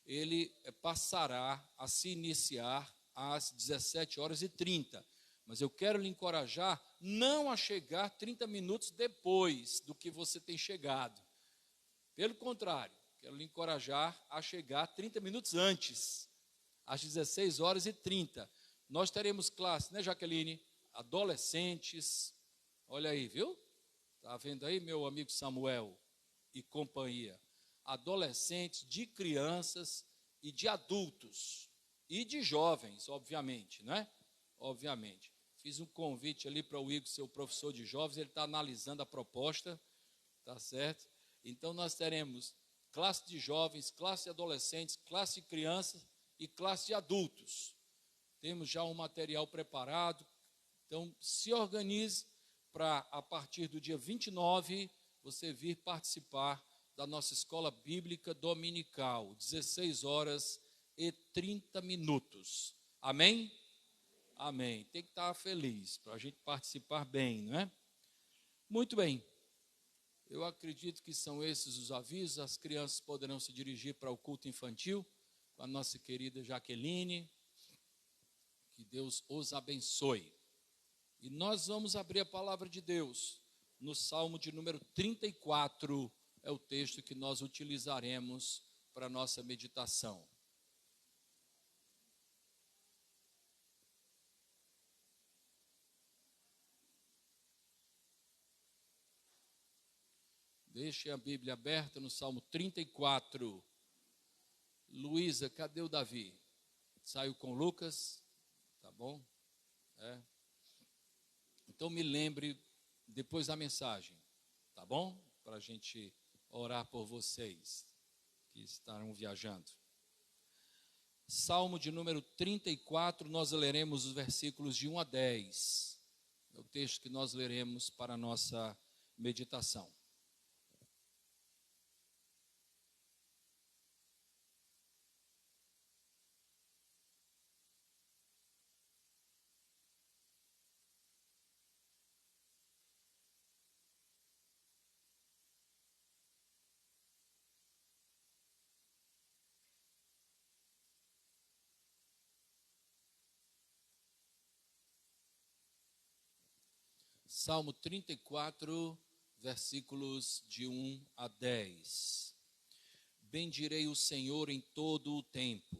ele passará a se iniciar às 17h30. Mas eu quero lhe encorajar não a chegar 30 minutos depois do que você tem chegado. Pelo contrário, quero lhe encorajar a chegar 30 minutos antes, às 16h30. Nós teremos classe, né, Jaqueline? Adolescentes. Olha aí, viu? Está vendo aí, meu amigo Samuel e companhia? Adolescentes, de crianças e de adultos. E de jovens, obviamente, né? Obviamente. Fiz um convite ali para o Igor, seu professor de jovens, ele está analisando a proposta, tá certo? Então, nós teremos classe de jovens, classe de adolescentes, classe de crianças e classe de adultos. Temos já um material preparado, então se organize para, a partir do dia 29, você vir participar da nossa escola bíblica dominical, 16h30. Amém? Amém. Tem que estar feliz para a gente participar bem, não é? Muito bem. Eu acredito que são esses os avisos. As crianças poderão se dirigir para o culto infantil com a nossa querida Jaqueline. Que Deus os abençoe. E nós vamos abrir a palavra de Deus no Salmo de número 34. É o texto que nós utilizaremos para a nossa meditação. Deixe a Bíblia aberta no Salmo 34. Luísa, cadê o Davi? Saiu com Lucas? Tá bom? Então me lembre depois da mensagem, tá bom? para a gente orar por vocês que estarão viajando. Salmo de número 34, nós leremos os versículos de 1 a 10. É o texto que nós leremos para a nossa meditação. Salmo 34, versículos de 1 a 10. Bendirei o Senhor em todo o tempo.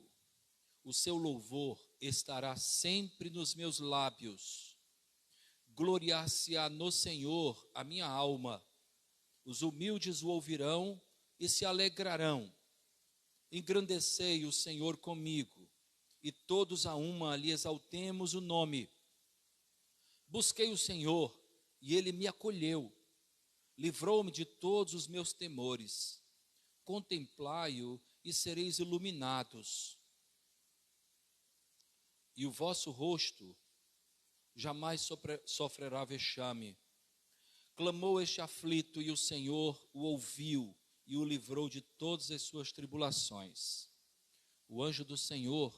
O seu louvor estará sempre nos meus lábios. Gloriar-se-á no Senhor a minha alma. Os humildes o ouvirão e se alegrarão. Engrandecei o Senhor comigo, e todos a uma lhe exaltemos o nome. Busquei o Senhor, e ele me acolheu, livrou-me de todos os meus temores. Contemplai-o e sereis iluminados, e o vosso rosto jamais sofrerá vexame. Clamou este aflito, e o Senhor o ouviu, e o livrou de todas as suas tribulações. O anjo do Senhor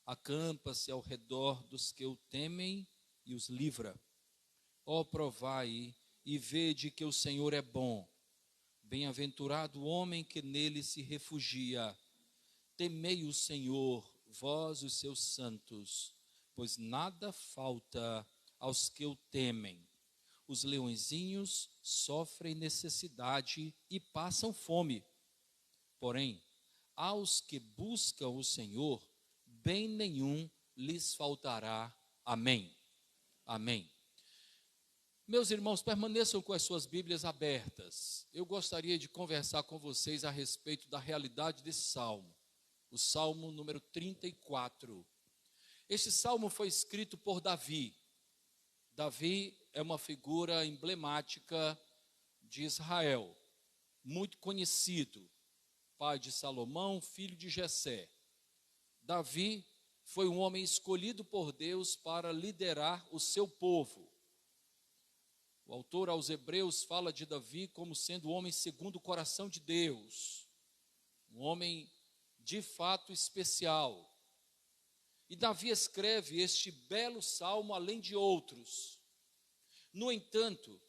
acampa-se ao redor dos que o temem e os livra. Ó, provai e vede que o Senhor é bom. Bem-aventurado o homem que nele se refugia. Temei o Senhor, vós os seus santos, pois nada falta aos que o temem. Os leõezinhos sofrem necessidade e passam fome. Porém, aos que buscam o Senhor, bem nenhum lhes faltará. Amém. Amém. Meus irmãos, permaneçam com as suas Bíblias abertas. Eu gostaria de conversar com vocês a respeito da realidade desse salmo. O salmo número 34. Este salmo foi escrito por Davi. Davi é uma figura emblemática de Israel, muito conhecido, pai de Salomão, filho de Jessé. Davi foi um homem escolhido por Deus para liderar o seu povo. O autor aos Hebreus fala de Davi como sendo um homem segundo o coração de Deus, um homem de fato especial. E Davi escreve este belo salmo, além de outros. No entanto,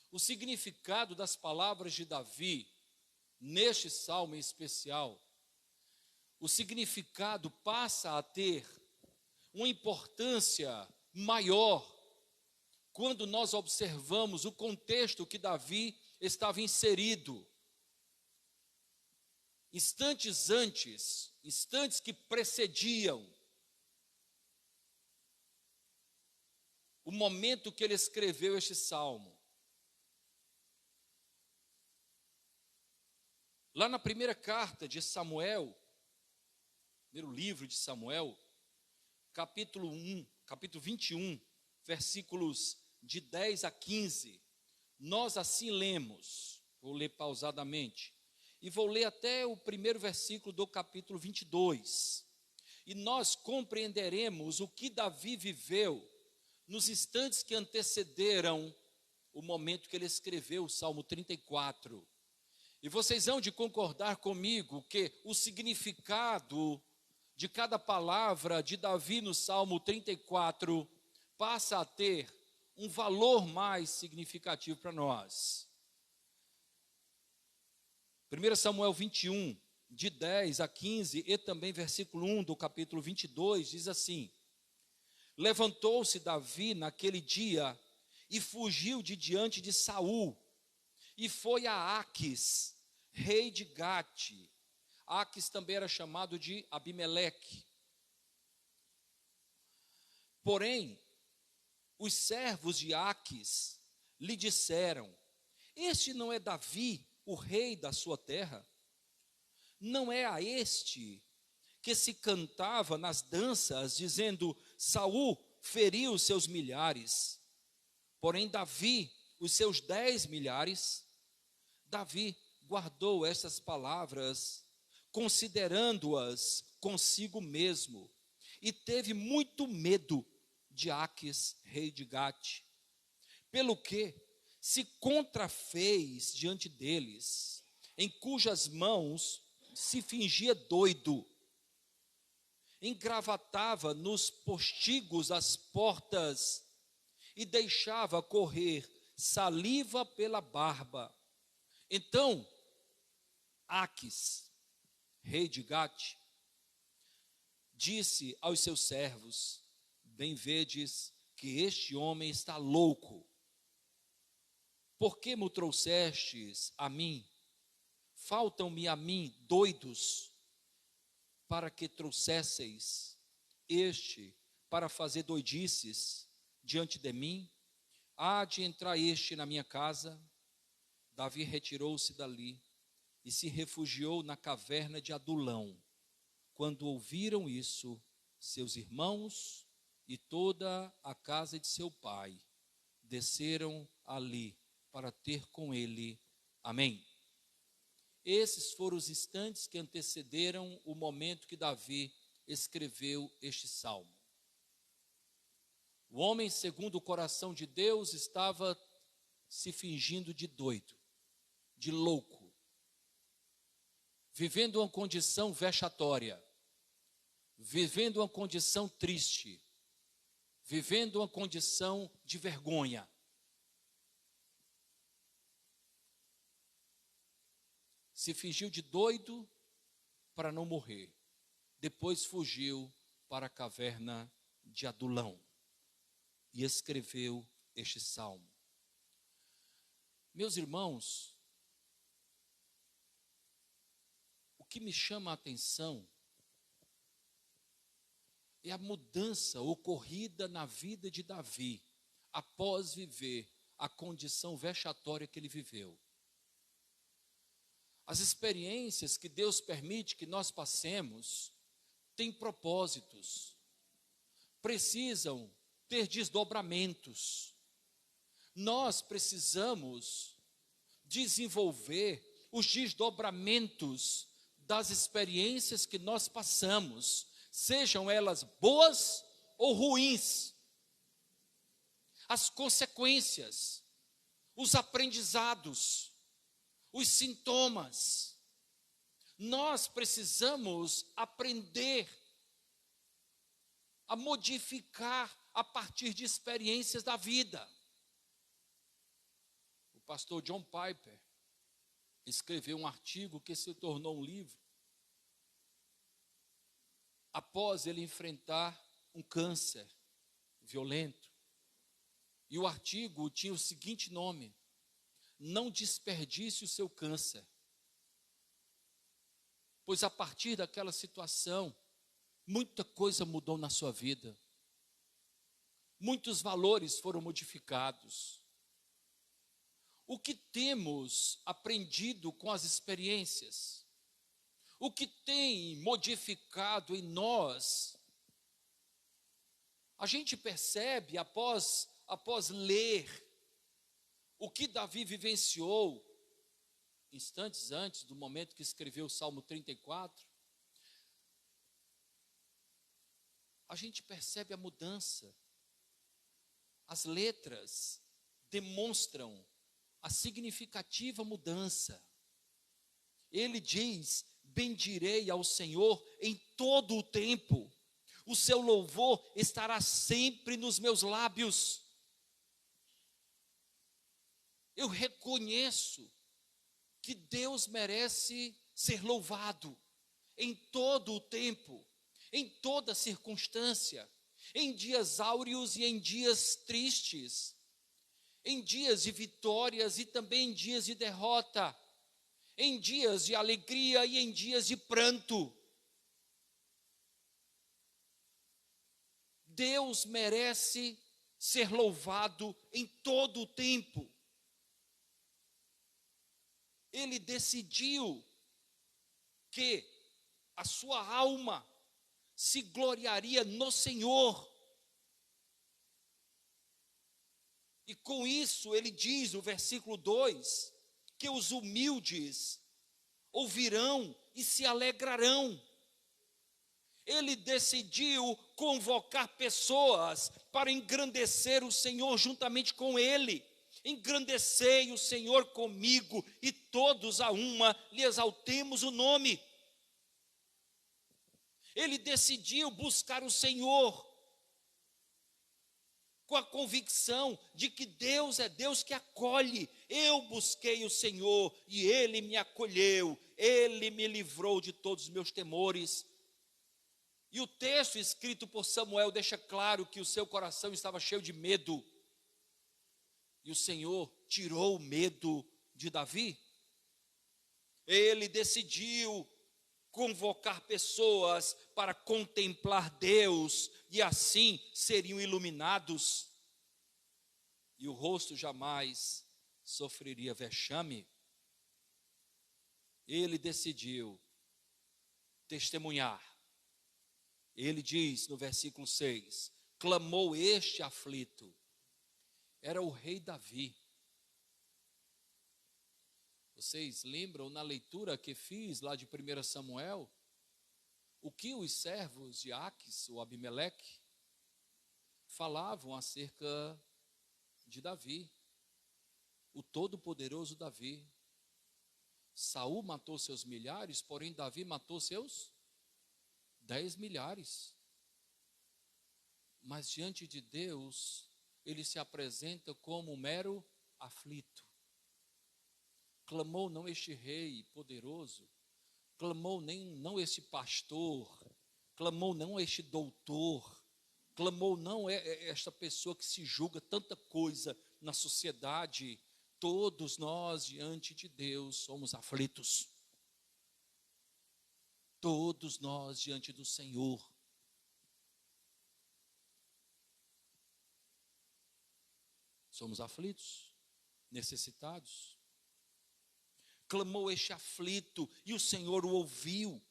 o significado das palavras de Davi, neste salmo em especial, o significado passa a ter uma importância maior quando nós observamos o contexto que Davi estava inserido. Instantes antes, instantes que precediam o momento que ele escreveu este salmo. Lá na primeira carta de Samuel, primeiro livro de Samuel, capítulo 21, versículos de 10 a 15, nós assim lemos, vou ler pausadamente, e vou ler até o primeiro versículo do capítulo 22, e nós compreenderemos o que Davi viveu nos instantes que antecederam o momento que ele escreveu o Salmo 34. E vocês hão de concordar comigo que o significado de cada palavra de Davi no Salmo 34 passa a ter um valor mais significativo para nós. 1 Samuel 21, de 10 a 15, e também versículo 1 do capítulo 22, diz assim: Levantou-se Davi naquele dia e fugiu de diante de Saul, e foi a Aquis, rei de Gate. Aquis também era chamado de Abimeleque. Porém, os servos de Aquis lhe disseram: Este não é Davi, o rei da sua terra? Não é a este que se cantava nas danças, dizendo: Saul feriu os seus milhares, porém Davi os seus 10 milhares? Davi guardou essas palavras, considerando-as consigo mesmo, e teve muito medo de Aques, rei de Gate, pelo que se contrafez diante deles, em cujas mãos se fingia doido, engravatava nos postigos as portas e deixava correr saliva pela barba. Então, Aques, rei de Gate, disse aos seus servos: bem vedes que este homem está louco. Por que me trouxestes a mim? Faltam-me a mim doidos, para que trouxesseis este para fazer doidices diante de mim? Há de entrar este na minha casa? Davi retirou-se dali e se refugiou na caverna de Adulão. Quando ouviram isso, seus irmãos e toda a casa de seu pai desceram ali para ter com ele. Amém. Esses foram os instantes que antecederam o momento que Davi escreveu este salmo. O homem, segundo o coração de Deus, estava se fingindo de doido, de louco, vivendo uma condição vexatória, vivendo uma condição triste, vivendo uma condição de vergonha. Se fingiu de doido para não morrer. Depois fugiu para a caverna de Adulão e escreveu este salmo. Meus irmãos, o que me chama a atenção é a mudança ocorrida na vida de Davi após viver a condição vexatória que ele viveu. As experiências que Deus permite que nós passemos têm propósitos, precisam ter desdobramentos. Nós precisamos desenvolver os desdobramentos das experiências que nós passamos, sejam elas boas ou ruins. As consequências, os aprendizados, os sintomas. Nós precisamos aprender a modificar a partir de experiências da vida. O pastor John Piper escreveu um artigo que se tornou um livro após ele enfrentar um câncer violento. E o artigo tinha o seguinte nome: não desperdice o seu câncer. Pois a partir daquela situação, muita coisa mudou na sua vida. Muitos valores foram modificados. O que temos aprendido com as experiências? O que tem modificado em nós? A gente percebe após ler o que Davi vivenciou, instantes antes do momento que escreveu o Salmo 34, a gente percebe a mudança. As letras demonstram a significativa mudança. Ele diz: bendirei ao Senhor em todo o tempo, o seu louvor estará sempre nos meus lábios. Eu reconheço que Deus merece ser louvado em todo o tempo, em toda circunstância, em dias áureos e em dias tristes, em dias de vitórias e também em dias de derrota, em dias de alegria e em dias de pranto. Deus merece ser louvado em todo o tempo. Ele decidiu que a sua alma se gloriaria no Senhor. E com isso ele diz no versículo 2, que os humildes ouvirão e se alegrarão. Ele decidiu convocar pessoas para engrandecer o Senhor juntamente com ele. Engrandecei o Senhor comigo, e todos a uma lhe exaltemos o nome. Ele decidiu buscar o Senhor com a convicção de que Deus é Deus que acolhe. Eu busquei o Senhor e Ele me acolheu, Ele me livrou de todos os meus temores. E o texto escrito por Samuel deixa claro que o seu coração estava cheio de medo. E o Senhor tirou o medo de Davi. Ele decidiu convocar pessoas para contemplar Deus, e assim seriam iluminados. E o rosto jamais sofreria vexame. Ele decidiu testemunhar. Ele diz no versículo 6, clamou este aflito. Era o rei Davi. Vocês lembram na leitura que fiz lá de 1 Samuel, o que os servos de Aques, o Abimeleque, falavam acerca de Davi, o todo-poderoso Davi. Saul matou seus milhares, porém Davi matou seus 10 milhares. Mas diante de Deus, ele se apresenta como um mero aflito. Clamou não este rei poderoso, clamou não este pastor, clamou não este doutor, clamou não esta pessoa que se julga tanta coisa na sociedade. Todos nós diante de Deus somos aflitos. Todos nós diante do Senhor. Somos aflitos, necessitados. Clamou este aflito e o Senhor o ouviu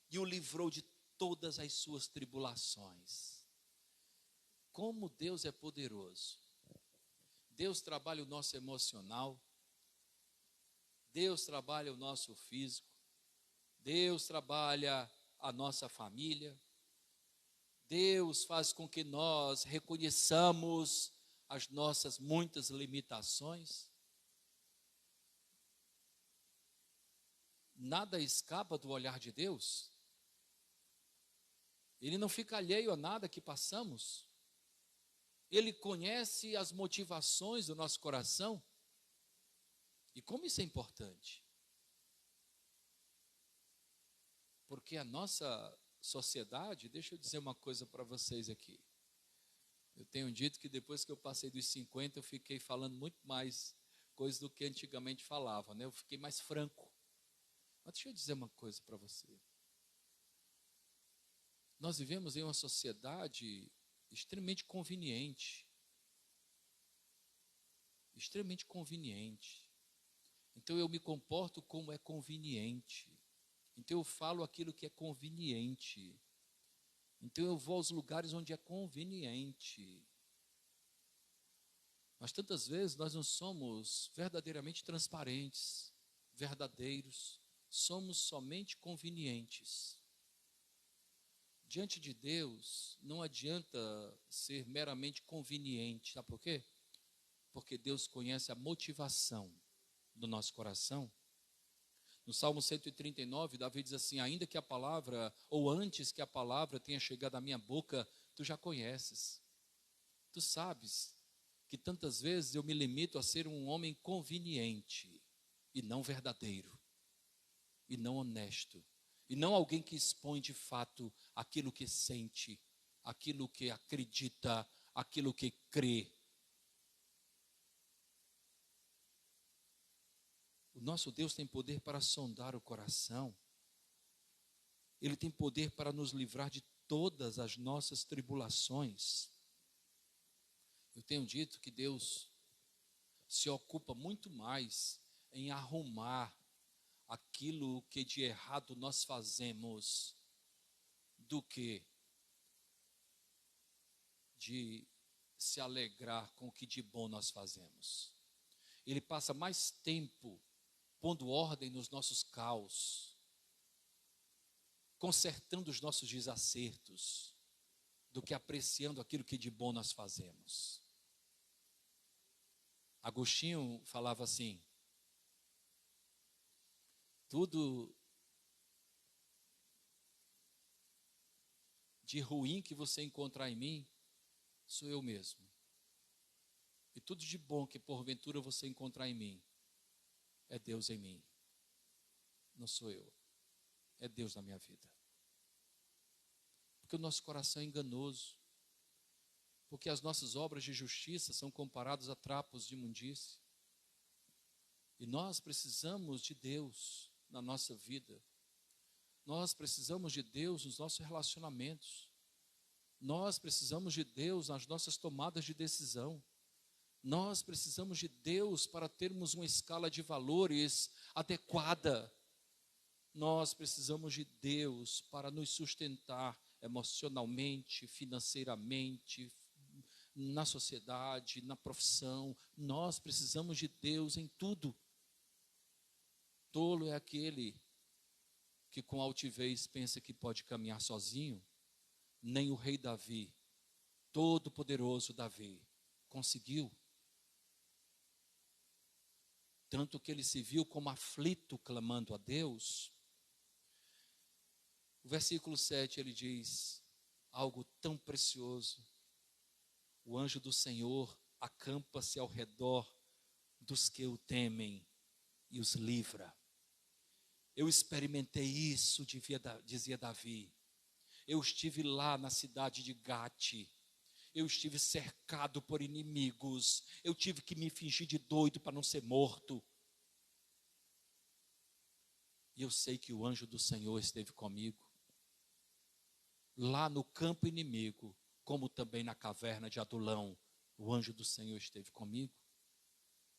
e o livrou de todas as suas tribulações. Como Deus é poderoso. Deus trabalha o nosso emocional. Deus trabalha o nosso físico. Deus trabalha a nossa família. Deus faz com que nós reconheçamos as nossas muitas limitações. Nada escapa do olhar de Deus. Ele não fica alheio a nada que passamos. Ele conhece as motivações do nosso coração. E como isso é importante? Porque a nossa sociedade, deixa eu dizer uma coisa para vocês aqui. Eu tenho dito que depois que eu passei dos 50, eu fiquei falando muito mais coisas do que antigamente falava, né? Eu fiquei mais franco. Mas deixa eu dizer uma coisa para você. Nós vivemos em uma sociedade extremamente conveniente. Extremamente conveniente. Então eu me comporto como é conveniente. Então eu falo aquilo que é conveniente. Então eu vou aos lugares onde é conveniente. Mas tantas vezes nós não somos verdadeiramente transparentes, verdadeiros. Somos somente convenientes. Diante de Deus, não adianta ser meramente conveniente. Sabe por quê? Porque Deus conhece a motivação do nosso coração. No Salmo 139, Davi diz assim, ainda que a palavra, ou antes que a palavra tenha chegado à minha boca, tu já conheces. Tu sabes que tantas vezes eu me limito a ser um homem conveniente e não verdadeiro. E não honesto, e não alguém que expõe de fato aquilo que sente, aquilo que acredita, aquilo que crê. O nosso Deus tem poder para sondar o coração. Ele tem poder para nos livrar de todas as nossas tribulações. Eu tenho dito que Deus se ocupa muito mais em arrumar aquilo que de errado nós fazemos, do que de se alegrar com o que de bom nós fazemos. Ele passa mais tempo pondo ordem nos nossos caos, consertando os nossos desacertos, do que apreciando aquilo que de bom nós fazemos. Agostinho falava assim: tudo de ruim que você encontrar em mim, sou eu mesmo. E tudo de bom que porventura você encontrar em mim, é Deus em mim. Não sou eu. É Deus na minha vida. Porque o nosso coração é enganoso. Porque as nossas obras de justiça são comparadas a trapos de imundície. E nós precisamos de Deus na nossa vida. Nós precisamos de Deus nos nossos relacionamentos. Nós precisamos de Deus nas nossas tomadas de decisão. Nós precisamos de Deus para termos uma escala de valores adequada. Nós precisamos de Deus para nos sustentar emocionalmente, financeiramente, na sociedade, na profissão. Nós precisamos de Deus em tudo. Tolo é aquele que com altivez pensa que pode caminhar sozinho. Nem o rei Davi, todo poderoso Davi, conseguiu. Tanto que ele se viu como aflito, clamando a Deus. O versículo 7, ele diz algo tão precioso. O anjo do Senhor acampa-se ao redor dos que o temem e os livra. Eu experimentei isso, dizia Davi. Eu estive lá na cidade de Gate. Eu estive cercado por inimigos. Eu tive que me fingir de doido para não ser morto. E eu sei que o anjo do Senhor esteve comigo. Lá no campo inimigo, como também na caverna de Adulão, o anjo do Senhor esteve comigo.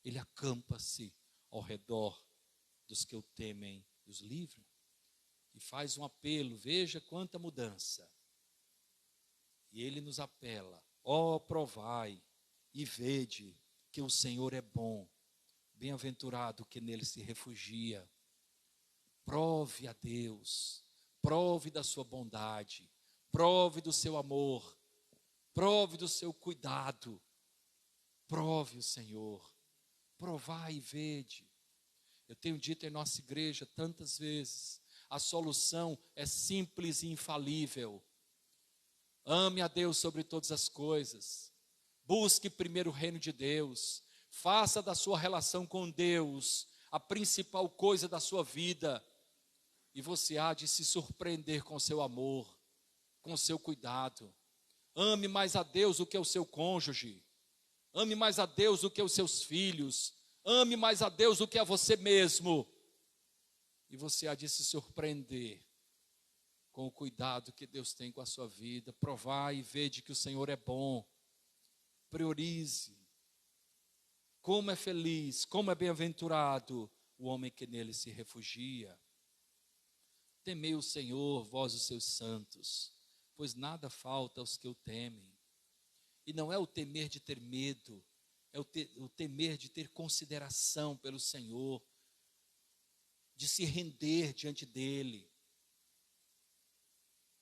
Ele acampa-se ao redor dos que o temem e os livra. E faz um apelo, veja quanta mudança. E ele nos apela: ó, provai e vede que o Senhor é bom, bem-aventurado que nele se refugia. Prove a Deus, prove da sua bondade, prove do seu amor, prove do seu cuidado, prove o Senhor, provai e vede. Eu tenho dito em nossa igreja tantas vezes, a solução é simples e infalível. Ame a Deus sobre todas as coisas. Busque primeiro o reino de Deus. Faça da sua relação com Deus a principal coisa da sua vida. E você há de se surpreender com o seu amor, com o seu cuidado. Ame mais a Deus do que o seu cônjuge. Ame mais a Deus do que os seus filhos. Ame mais a Deus do que a você mesmo. E você há de se surpreender com o cuidado que Deus tem com a sua vida. Provai e vede que o Senhor é bom. Priorize. Como é feliz, como é bem-aventurado o homem que nele se refugia. Temei o Senhor, vós os seus santos, pois nada falta aos que o temem. E não é o temer de ter medo, é o temer de ter consideração pelo Senhor, de se render diante dele.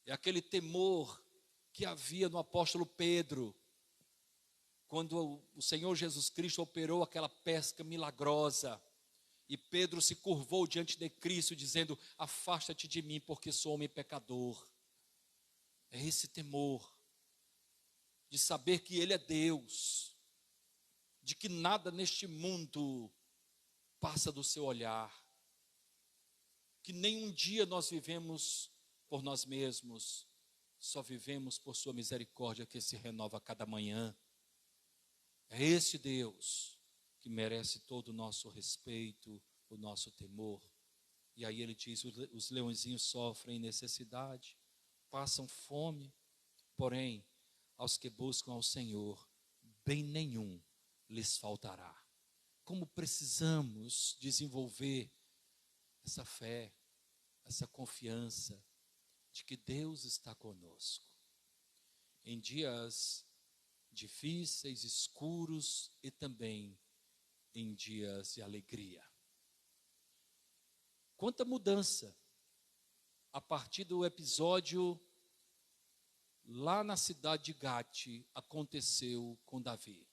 É aquele temor que havia no apóstolo Pedro, quando o Senhor Jesus Cristo operou aquela pesca milagrosa, e Pedro se curvou diante de Cristo, dizendo: afasta-te de mim, porque sou homem pecador. É esse temor, de saber que Ele é Deus, de que nada neste mundo passa do seu olhar, que nenhum dia nós vivemos por nós mesmos, só vivemos por sua misericórdia que se renova a cada manhã. É esse Deus que merece todo o nosso respeito, o nosso temor. E aí ele diz: os leõezinhos sofrem necessidade, passam fome, porém, aos que buscam ao Senhor, bem nenhum lhes faltará. Como precisamos desenvolver essa fé, essa confiança de que Deus está conosco. Em dias difíceis, escuros e também em dias de alegria. Quanta mudança a partir do episódio lá na cidade de Gate aconteceu com Davi.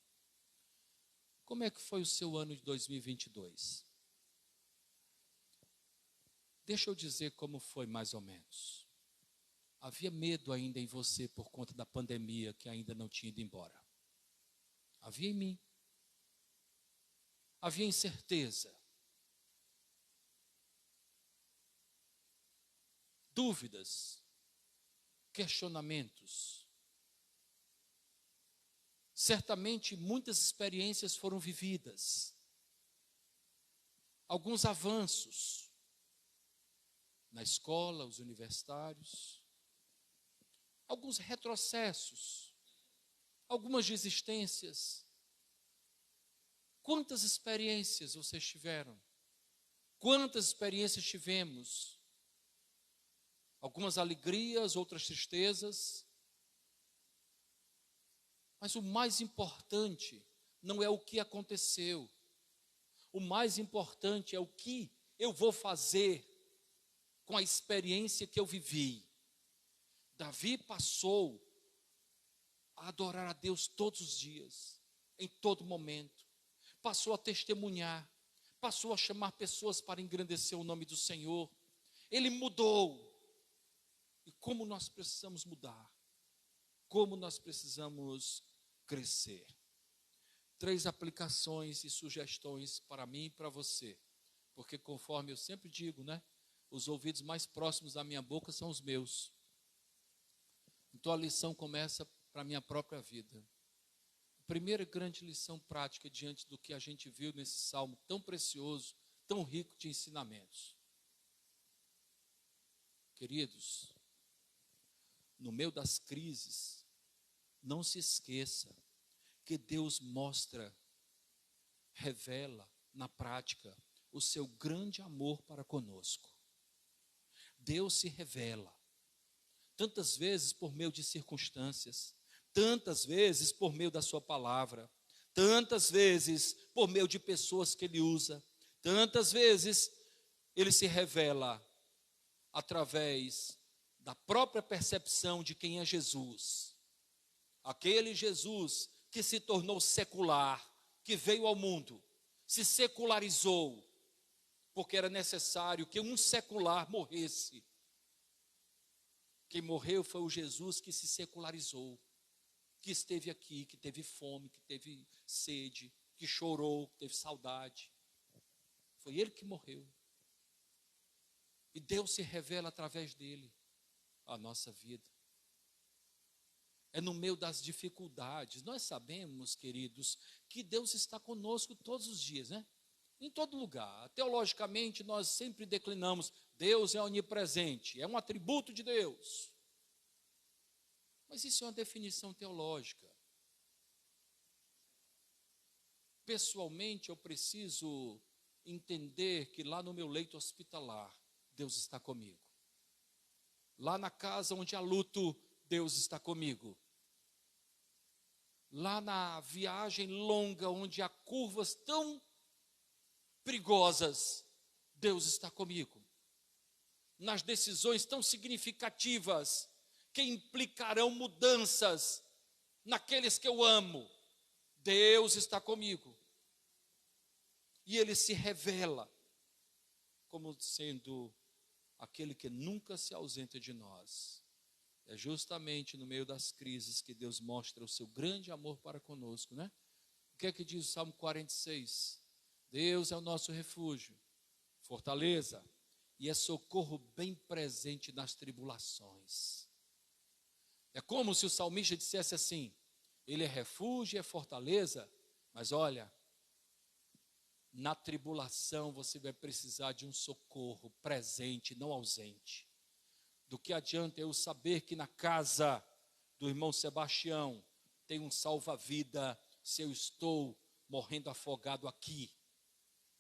Como é que foi o seu ano de 2022? Deixa eu dizer como foi mais ou menos. Havia medo ainda em você por conta da pandemia que ainda não tinha ido embora. Havia em mim. Havia incerteza. Dúvidas. Questionamentos. Certamente muitas experiências foram vividas. Alguns avanços na escola, os universitários. Alguns retrocessos. Algumas desistências. Quantas experiências vocês tiveram? Quantas experiências tivemos? Algumas alegrias, outras tristezas. Mas o mais importante não é o que aconteceu. O mais importante é o que eu vou fazer com a experiência que eu vivi. Davi passou a adorar a Deus todos os dias, em todo momento. Passou a testemunhar, passou a chamar pessoas para engrandecer o nome do Senhor. Ele mudou. E como nós precisamos mudar? Como nós precisamos crescer? 3 aplicações e sugestões para mim e para você. Porque conforme eu sempre digo, né? Os ouvidos mais próximos da minha boca são os meus. Então a lição começa para a minha própria vida. A primeira grande lição prática diante do que a gente viu nesse salmo tão precioso, tão rico de ensinamentos. Queridos, no meio das crises, não se esqueça que Deus mostra, revela na prática o seu grande amor para conosco. Deus se revela, tantas vezes por meio de circunstâncias, tantas vezes por meio da sua palavra, tantas vezes por meio de pessoas que Ele usa, tantas vezes Ele se revela através da própria percepção de quem é Jesus. Aquele Jesus que se tornou secular, que veio ao mundo, se secularizou, porque era necessário que um secular morresse. Quem morreu foi o Jesus que se secularizou, que esteve aqui, que teve fome, que teve sede, que chorou, que teve saudade. Foi Ele que morreu. E Deus se revela através dele a nossa vida. É no meio das dificuldades. Nós sabemos, queridos, que Deus está conosco todos os dias, né? Em todo lugar. Teologicamente, nós sempre declinamos, Deus é onipresente, é um atributo de Deus. Mas isso é uma definição teológica. Pessoalmente, eu preciso entender que lá no meu leito hospitalar, Deus está comigo. Lá na casa onde há luto, Deus está comigo. Lá na viagem longa, onde há curvas tão perigosas, Deus está comigo. Nas decisões tão significativas, que implicarão mudanças naqueles que eu amo, Deus está comigo. E Ele se revela como sendo aquele que nunca se ausenta de nós. É justamente no meio das crises que Deus mostra o seu grande amor para conosco, né? O que é que diz o Salmo 46? Deus é o nosso refúgio, fortaleza, e é socorro bem presente nas tribulações. É como se o salmista dissesse assim, Ele é refúgio, é fortaleza, mas olha, na tribulação você vai precisar de um socorro presente, não ausente. Do que adianta eu saber que na casa do irmão Sebastião tem um salva-vida se eu estou morrendo afogado aqui?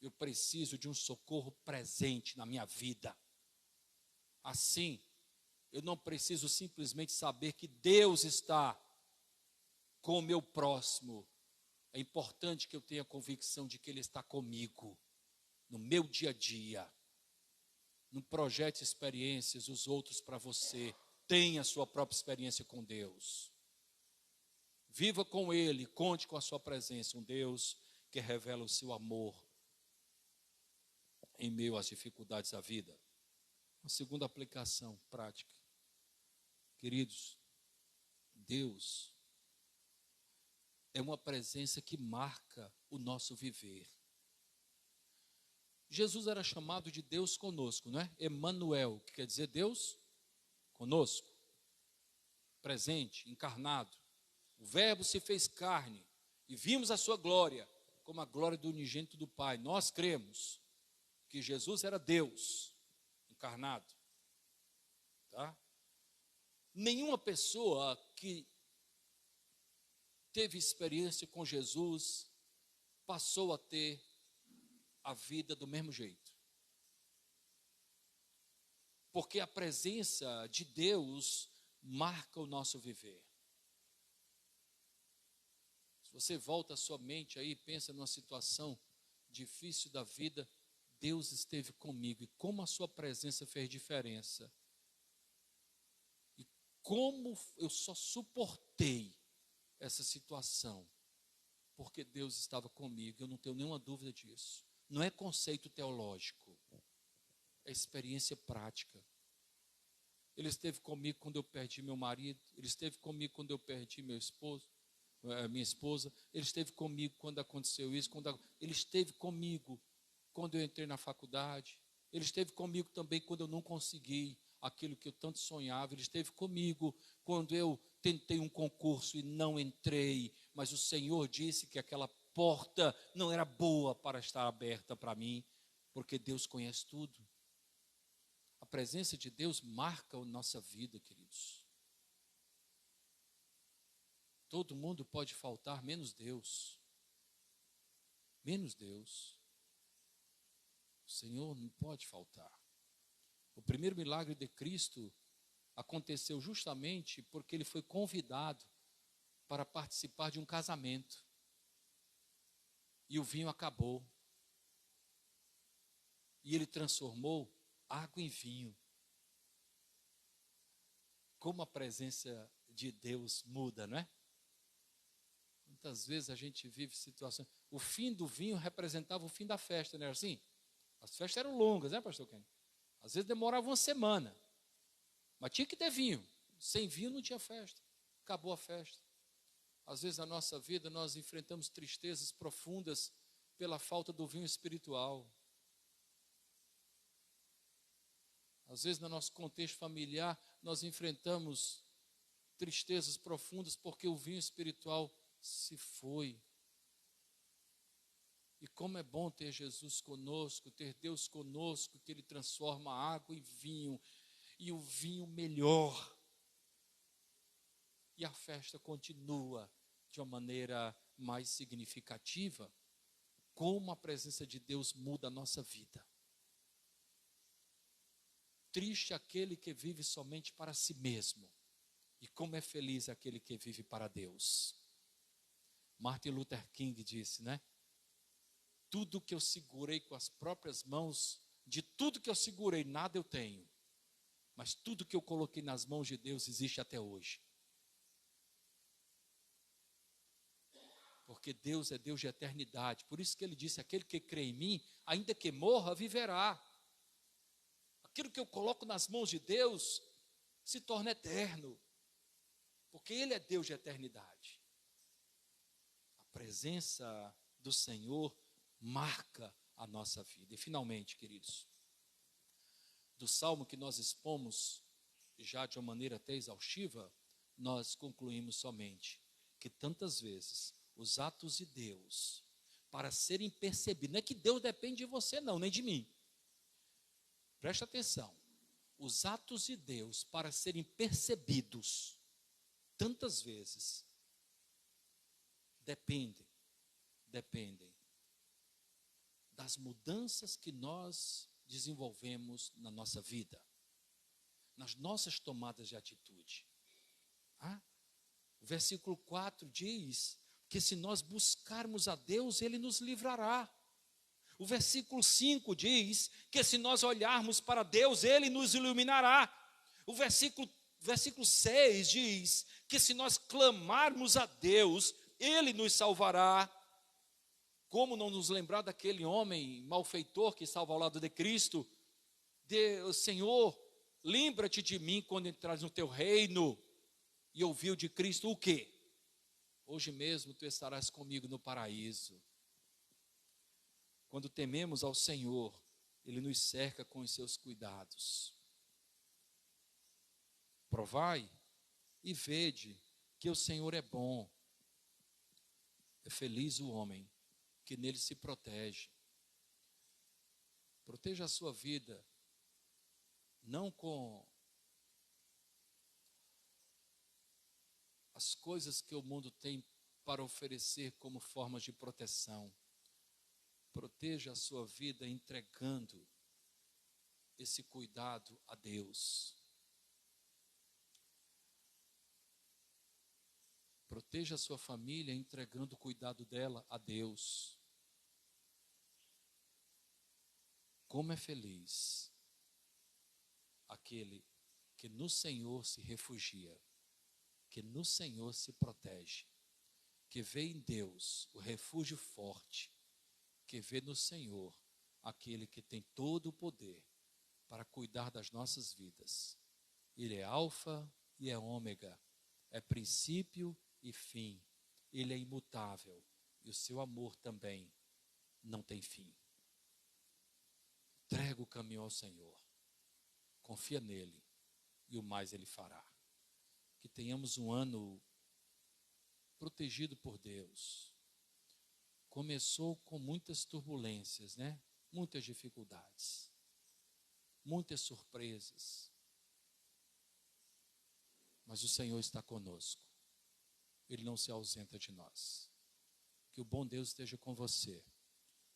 Eu preciso de um socorro presente na minha vida. Assim, eu não preciso simplesmente saber que Deus está com o meu próximo. É importante que eu tenha convicção de que Ele está comigo, no meu dia a dia. Não projete experiências os outros para você. Tenha a sua própria experiência com Deus. Viva com Ele, conte com a sua presença. Um Deus que revela o seu amor em meio às dificuldades da vida. Uma segunda aplicação prática. Queridos, Deus é uma presença que marca o nosso viver. Jesus era chamado de Deus conosco, não é? Emanuel, que quer dizer Deus conosco, presente, encarnado. O Verbo se fez carne e vimos a sua glória, como a glória do unigênito do Pai. Nós cremos que Jesus era Deus encarnado, tá? Nenhuma pessoa que teve experiência com Jesus passou a ter a vida do mesmo jeito. Porque a presença de Deus marca o nosso viver. Se você volta a sua mente aí, pensa numa situação difícil da vida, Deus esteve comigo e como a sua presença fez diferença. E como eu só suportei essa situação porque Deus estava comigo. Eu não tenho nenhuma dúvida disso. Não é conceito teológico, é experiência prática. Ele esteve comigo quando eu perdi meu marido, ele esteve comigo quando eu perdi minha esposa, ele esteve comigo quando aconteceu isso, ele esteve comigo quando eu entrei na faculdade, ele esteve comigo também quando eu não consegui aquilo que eu tanto sonhava, ele esteve comigo quando eu tentei um concurso e não entrei, mas o Senhor disse que aquela porta não era boa para estar aberta para mim, porque Deus conhece tudo. A presença de Deus marca a nossa vida, queridos. Todo mundo pode faltar, menos Deus. Menos Deus. O Senhor não pode faltar. O primeiro milagre de Cristo aconteceu justamente porque ele foi convidado para participar de um casamento. E o vinho acabou. E ele transformou água em vinho. Como a presença de Deus muda, não é? Muitas vezes a gente vive situações. O fim do vinho representava o fim da festa, não era assim? As festas eram longas, né, pastor Ken? Às vezes demorava uma semana. Mas tinha que ter vinho. Sem vinho não tinha festa. Acabou a festa. Às vezes na nossa vida nós enfrentamos tristezas profundas pela falta do vinho espiritual. Às vezes no nosso contexto familiar nós enfrentamos tristezas profundas porque o vinho espiritual se foi. E como é bom ter Jesus conosco, ter Deus conosco, que Ele transforma a água em vinho, e o vinho melhor. E a festa continua de uma maneira mais significativa. Como a presença de Deus muda a nossa vida. Triste aquele que vive somente para si mesmo. E como é feliz aquele que vive para Deus. Martin Luther King disse, né? Tudo que eu segurei com as próprias mãos, de tudo que eu segurei, nada eu tenho. Mas tudo que eu coloquei nas mãos de Deus existe até hoje. Porque Deus é Deus de eternidade. Por isso que ele disse, aquele que crê em mim, ainda que morra, viverá. Aquilo que eu coloco nas mãos de Deus se torna eterno. Porque Ele é Deus de eternidade. A presença do Senhor marca a nossa vida. E finalmente, queridos, do salmo que nós expomos, já de uma maneira até exaustiva, nós concluímos somente que tantas vezes os atos de Deus, para serem percebidos, não é que Deus depende de você não, nem de mim. Preste atenção. Os atos de Deus, para serem percebidos, tantas vezes, dependem das mudanças que nós desenvolvemos na nossa vida, nas nossas tomadas de atitude. O versículo 4 diz que se nós buscarmos a Deus, Ele nos livrará. O versículo 5 diz que se nós olharmos para Deus, Ele nos iluminará. O versículo 6 diz que se nós clamarmos a Deus, Ele nos salvará. Como não nos lembrar daquele homem malfeitor que estava ao lado de Cristo? Deus, Senhor, lembra-te de mim quando entrares no teu reino. E ouviu de Cristo o quê? Hoje mesmo tu estarás comigo no paraíso. Quando tememos ao Senhor, Ele nos cerca com os seus cuidados. Provai e vede que o Senhor é bom. É feliz o homem que nele se protege. Proteja a sua vida, não com as coisas que o mundo tem para oferecer como formas de proteção. Proteja a sua vida entregando esse cuidado a Deus. Proteja a sua família entregando o cuidado dela a Deus. Como é feliz aquele que no Senhor se refugia, que no Senhor se protege, que vê em Deus o refúgio forte, que vê no Senhor aquele que tem todo o poder para cuidar das nossas vidas. Ele é alfa e é ômega, é princípio e fim. Ele é imutável e o seu amor também não tem fim. Entrega o caminho ao Senhor, confia nele e o mais ele fará. Que tenhamos um ano protegido por Deus. Começou com muitas turbulências, né? Muitas dificuldades, muitas surpresas. Mas o Senhor está conosco. Ele não se ausenta de nós. Que o bom Deus esteja com você.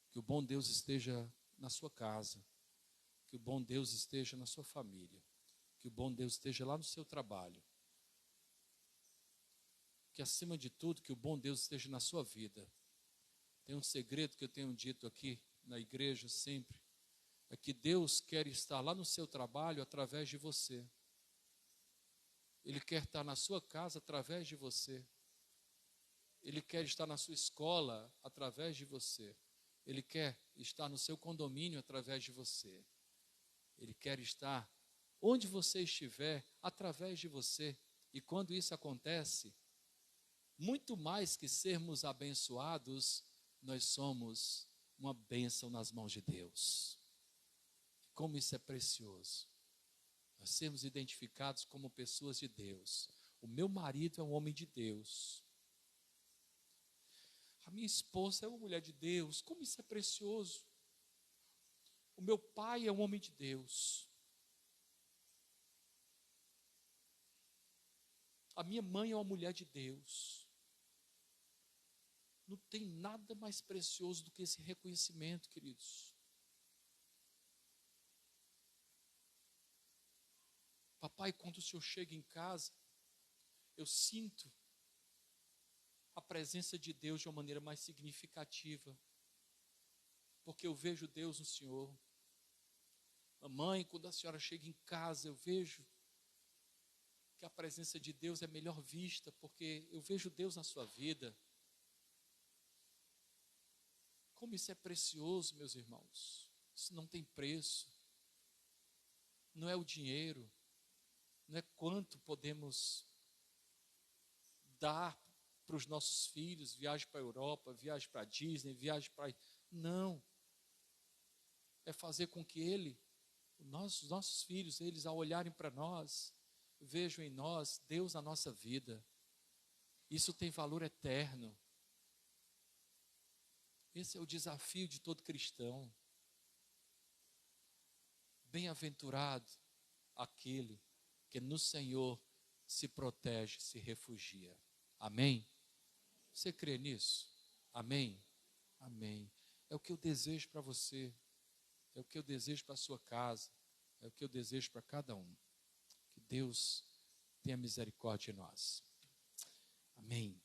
Que o bom Deus esteja na sua casa. Que o bom Deus esteja na sua família. Que o bom Deus esteja lá no seu trabalho. Que acima de tudo, que o bom Deus esteja na sua vida. Tem um segredo que eu tenho dito aqui na igreja sempre. É que Deus quer estar lá no seu trabalho através de você. Ele quer estar na sua casa através de você. Ele quer estar na sua escola através de você. Ele quer estar no seu condomínio através de você. Ele quer estar onde você estiver através de você. E quando isso acontece, muito mais que sermos abençoados, nós somos uma bênção nas mãos de Deus. Como isso é precioso. Nós sermos identificados como pessoas de Deus. O meu marido é um homem de Deus. A minha esposa é uma mulher de Deus. Como isso é precioso. O meu pai é um homem de Deus. A minha mãe é uma mulher de Deus. Não tem nada mais precioso do que esse reconhecimento, queridos. Papai, quando o Senhor chega em casa, eu sinto a presença de Deus de uma maneira mais significativa, porque eu vejo Deus no Senhor. Mamãe, quando a senhora chega em casa, eu vejo que a presença de Deus é melhor vista, porque eu vejo Deus na sua vida. Como isso é precioso, meus irmãos. Isso não tem preço. Não é o dinheiro. Não é quanto podemos dar para os nossos filhos, viagem para a Europa, viagem para a Disney, viagem para... Não. É fazer com que os nossos filhos, eles ao olharem para nós, vejam em nós Deus na nossa vida. Isso tem valor eterno. Esse é o desafio de todo cristão. Bem-aventurado aquele que no Senhor se protege, se refugia. Amém? Você crê nisso? Amém? Amém. É o que eu desejo para você. É o que eu desejo para a sua casa. É o que eu desejo para cada um. Que Deus tenha misericórdia de nós. Amém.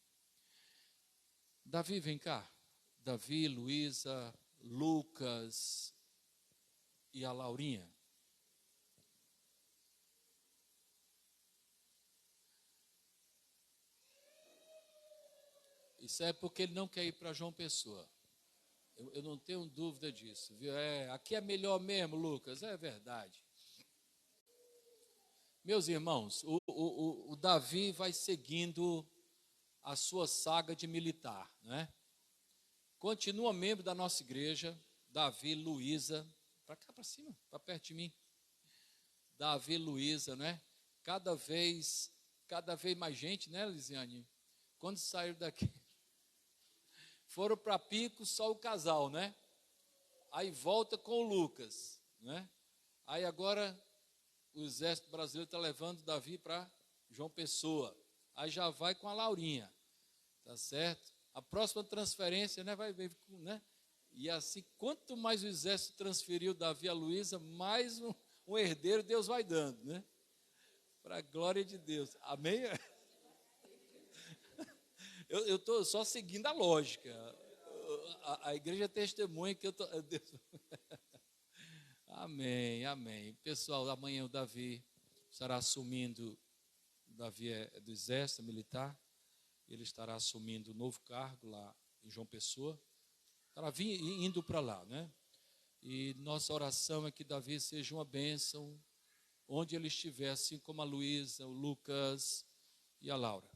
Davi, vem cá. Davi, Luísa, Lucas e a Laurinha. Isso é porque ele não quer ir para João Pessoa. Eu não tenho dúvida disso. Viu? Aqui é melhor mesmo, Lucas. É verdade. Meus irmãos, o Davi vai seguindo a sua saga de militar, né? Continua membro da nossa igreja, Davi, Luísa, para cá, para cima, para perto de mim. Davi, Luísa, né? Cada vez mais gente, né, Lisiane? Quando saíram daqui, foram para Pico, só o casal, né? Aí volta com o Lucas, né? Aí agora o exército brasileiro está levando Davi para João Pessoa. Aí já vai com a Laurinha, tá certo? A próxima transferência, né, vai ver, né? E assim, quanto mais o exército transferiu Davi a Luísa, mais um herdeiro Deus vai dando, né? Para a glória de Deus. Amém? Eu estou só seguindo a lógica. A igreja testemunha que eu estou... Amém, amém. Pessoal, amanhã o Davi estará assumindo, o Davi é do exército militar, ele estará assumindo um novo cargo lá em João Pessoa, estará indo para lá, né? E nossa oração é que Davi seja uma bênção onde ele estiver, assim como a Luísa, o Lucas e a Laura.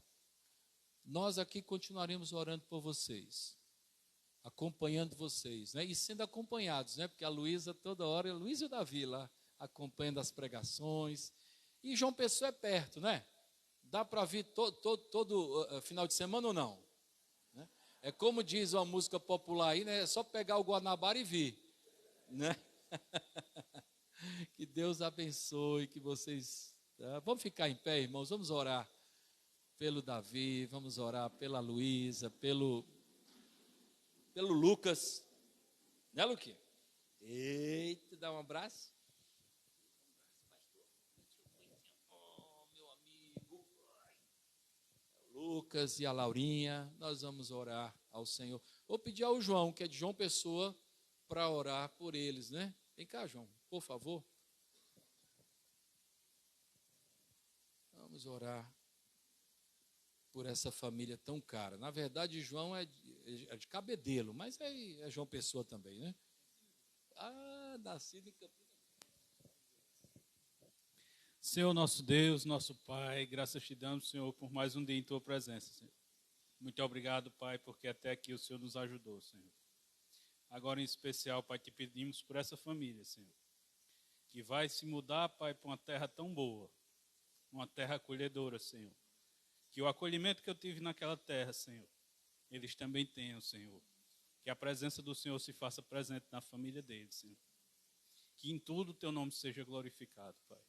Nós aqui continuaremos orando por vocês, acompanhando vocês, né? E sendo acompanhados, né? Porque a Luísa toda hora, a Luísa e o Davi lá, acompanhando as pregações. E João Pessoa é perto, né? Dá para vir todo final de semana ou não? Né? É como diz uma música popular aí, né? É só pegar o Guanabara e vir, né? Que Deus abençoe, que vocês... Tá? Vamos ficar em pé, irmãos, vamos orar pelo Davi, vamos orar pela Luísa, pelo Lucas, né, Luquinha? Eita, dá um abraço. Oh, meu amigo. Lucas e a Laurinha, nós vamos orar ao Senhor. Vou pedir ao João, que é de João Pessoa, para orar por eles, né? Vem cá, João, por favor. Vamos orar por essa família tão cara. Na verdade, João é de Cabedelo, mas é João Pessoa também, né? Nascido em Campinas. Senhor nosso Deus, nosso Pai, graças te damos, Senhor, por mais um dia em tua presença, Senhor. Muito obrigado, Pai, porque até aqui o Senhor nos ajudou, Senhor. Agora, em especial, Pai, te pedimos por essa família, Senhor, que vai se mudar, Pai, para uma terra tão boa, uma terra acolhedora, Senhor. Que o acolhimento que eu tive naquela terra, Senhor, eles também tenham, Senhor. Que a presença do Senhor se faça presente na família deles, Senhor. Que em tudo o teu nome seja glorificado, Pai.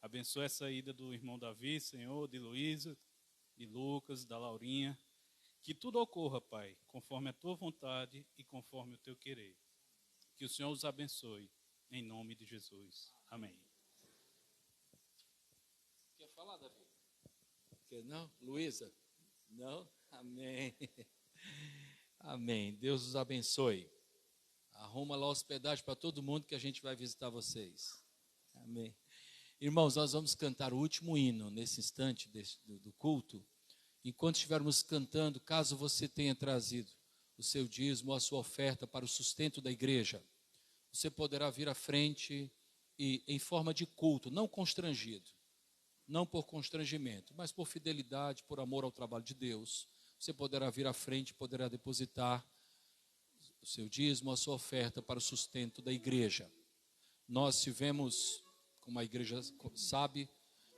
Abençoa essa ida do irmão Davi, Senhor, de Luísa, de Lucas, da Laurinha. Que tudo ocorra, Pai, conforme a tua vontade e conforme o teu querer. Que o Senhor os abençoe, em nome de Jesus. Amém. Quer falar, Davi? Não? Luísa? Não? Amém. Amém. Deus os abençoe. Arruma lá hospedagem para todo mundo que a gente vai visitar vocês. Amém. Irmãos, nós vamos cantar o último hino nesse instante do culto. Enquanto estivermos cantando, caso você tenha trazido o seu dízimo ou a sua oferta para o sustento da igreja, você poderá vir à frente e em forma de culto, não constrangido. Não por constrangimento, mas por fidelidade, por amor ao trabalho de Deus. Você poderá vir à frente, poderá depositar o seu dízimo, a sua oferta para o sustento da igreja. Nós tivemos, como a igreja sabe,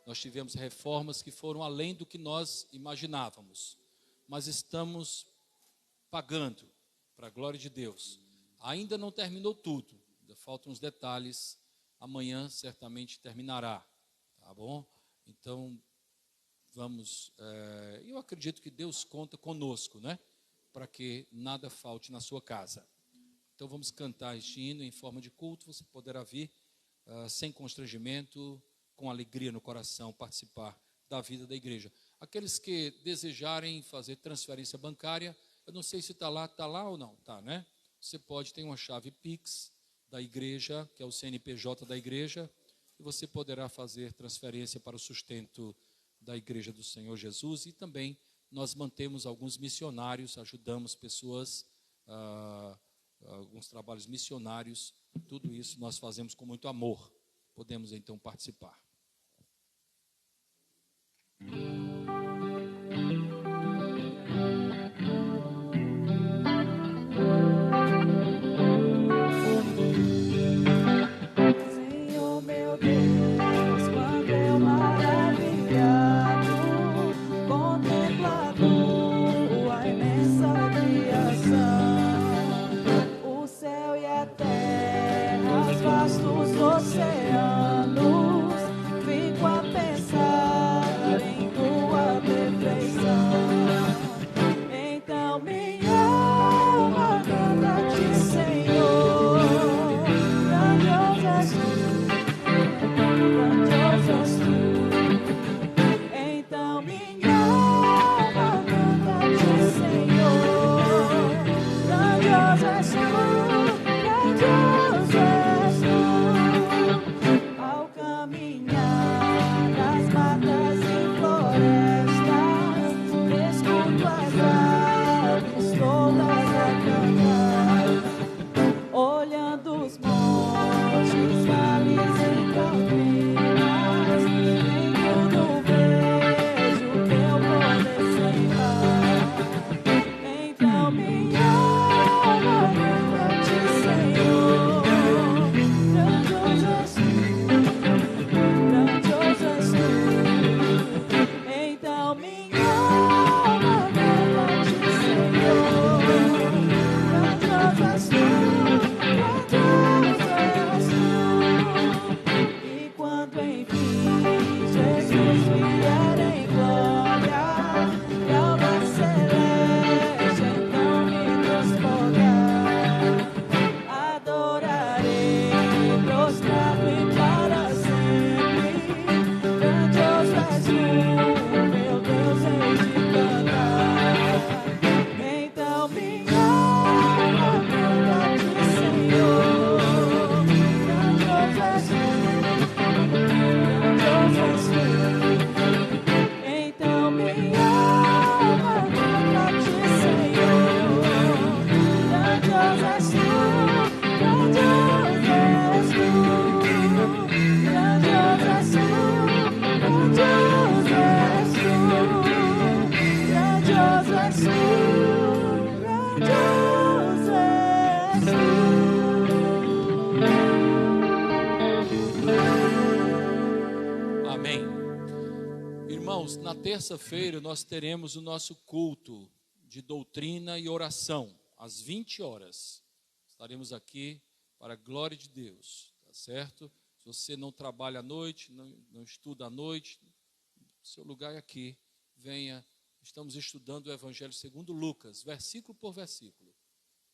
nós tivemos reformas que foram além do que nós imaginávamos. Mas estamos pagando, para a glória de Deus. Ainda não terminou tudo, ainda faltam uns detalhes. Amanhã certamente terminará, tá bom? Então, vamos, eu acredito que Deus conta conosco, né? Para que nada falte na sua casa. Então, vamos cantar este hino em forma de culto. Você poderá vir sem constrangimento, com alegria no coração, participar da vida da igreja. Aqueles que desejarem fazer transferência bancária, eu não sei se está lá ou não, tá, né? você pode ter uma chave Pix da igreja, que é o CNPJ da igreja, e você poderá fazer transferência para o sustento da igreja do Senhor Jesus. E também nós mantemos alguns missionários, ajudamos pessoas, alguns trabalhos missionários. Tudo isso nós fazemos com muito amor. Podemos então participar. Senhor meu Deus, quando eu maravilhado contemplado a imensa criação, o céu e a terra, os vastos oceanos, fico a pensar em tua perfeição. Então minha alma canta a ti, Senhor. Grandioso és tu. Então minha alma canta a ti, Senhor. Grandioso és tu. Grandioso és tu. Ao caminhar nas matas e florestas, escuto as aves todas a cantar. Olhando os montes, vales e campinas, em tudo vejo teu poder sem par. Então minha alma canta a ti, Senhor. Grandioso és tu, grandioso és tu. Então minha alma canta a ti, Senhor. Grandioso és tu. E quando enfim Jesus vier em glória, e alma celeste então me transportar, adorarei, prostrado-me para sempre. Grandioso és tu, meu Deus, hei de cantar. Então minha alma canta a ti, Senhor. Grandioso és tu, grandioso és tu. Então minha alma canta a ti, Senhor. Grandioso és tu, grandioso és tu. Grandioso és tu, grandioso és tu. Grandioso és tu, grandioso és tu. Amém. Irmãos, na terça-feira nós teremos o nosso culto de doutrina e oração, às 20 horas. Estaremos aqui para a glória de Deus, tá certo? Se você não trabalha à noite, não estuda à noite, seu lugar é aqui. Venha, estamos estudando o Evangelho segundo Lucas, versículo por versículo.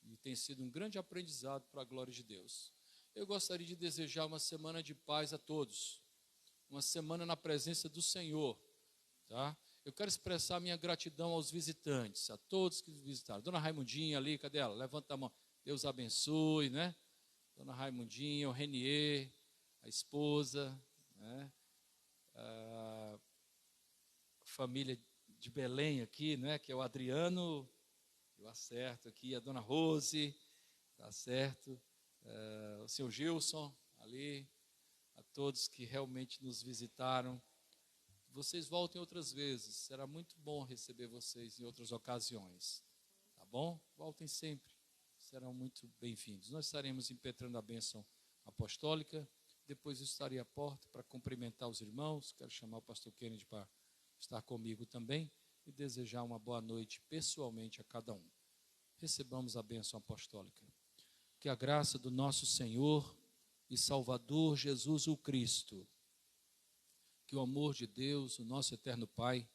E tem sido um grande aprendizado para a glória de Deus. Eu gostaria de desejar uma semana de paz a todos. Uma semana na presença do Senhor, tá? Eu quero expressar minha gratidão aos visitantes, a todos que visitaram. Dona Raimundinha ali, cadê ela? Levanta a mão. Deus abençoe, né? Dona Raimundinha, o Renier, a esposa, né? A família de Belém aqui, né? Que é o Adriano, eu acerto aqui, a Dona Rose, tá certo? O seu Gilson ali. A todos que realmente nos visitaram. Vocês voltem outras vezes. Será muito bom receber vocês em outras ocasiões. Tá bom? Voltem sempre. Serão muito bem-vindos. Nós estaremos impetrando a bênção apostólica. Depois eu estarei à porta para cumprimentar os irmãos. Quero chamar o pastor Kennedy para estar comigo também e desejar uma boa noite pessoalmente a cada um. Recebamos a bênção apostólica. Que a graça do nosso Senhor e Salvador Jesus o Cristo, que o amor de Deus, o nosso eterno Pai,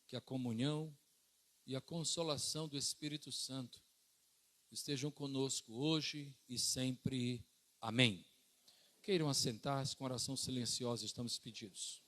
que a comunhão e a consolação do Espírito Santo estejam conosco hoje e sempre. Amém. Queiram assentar-se, com oração silenciosa estamos pedidos.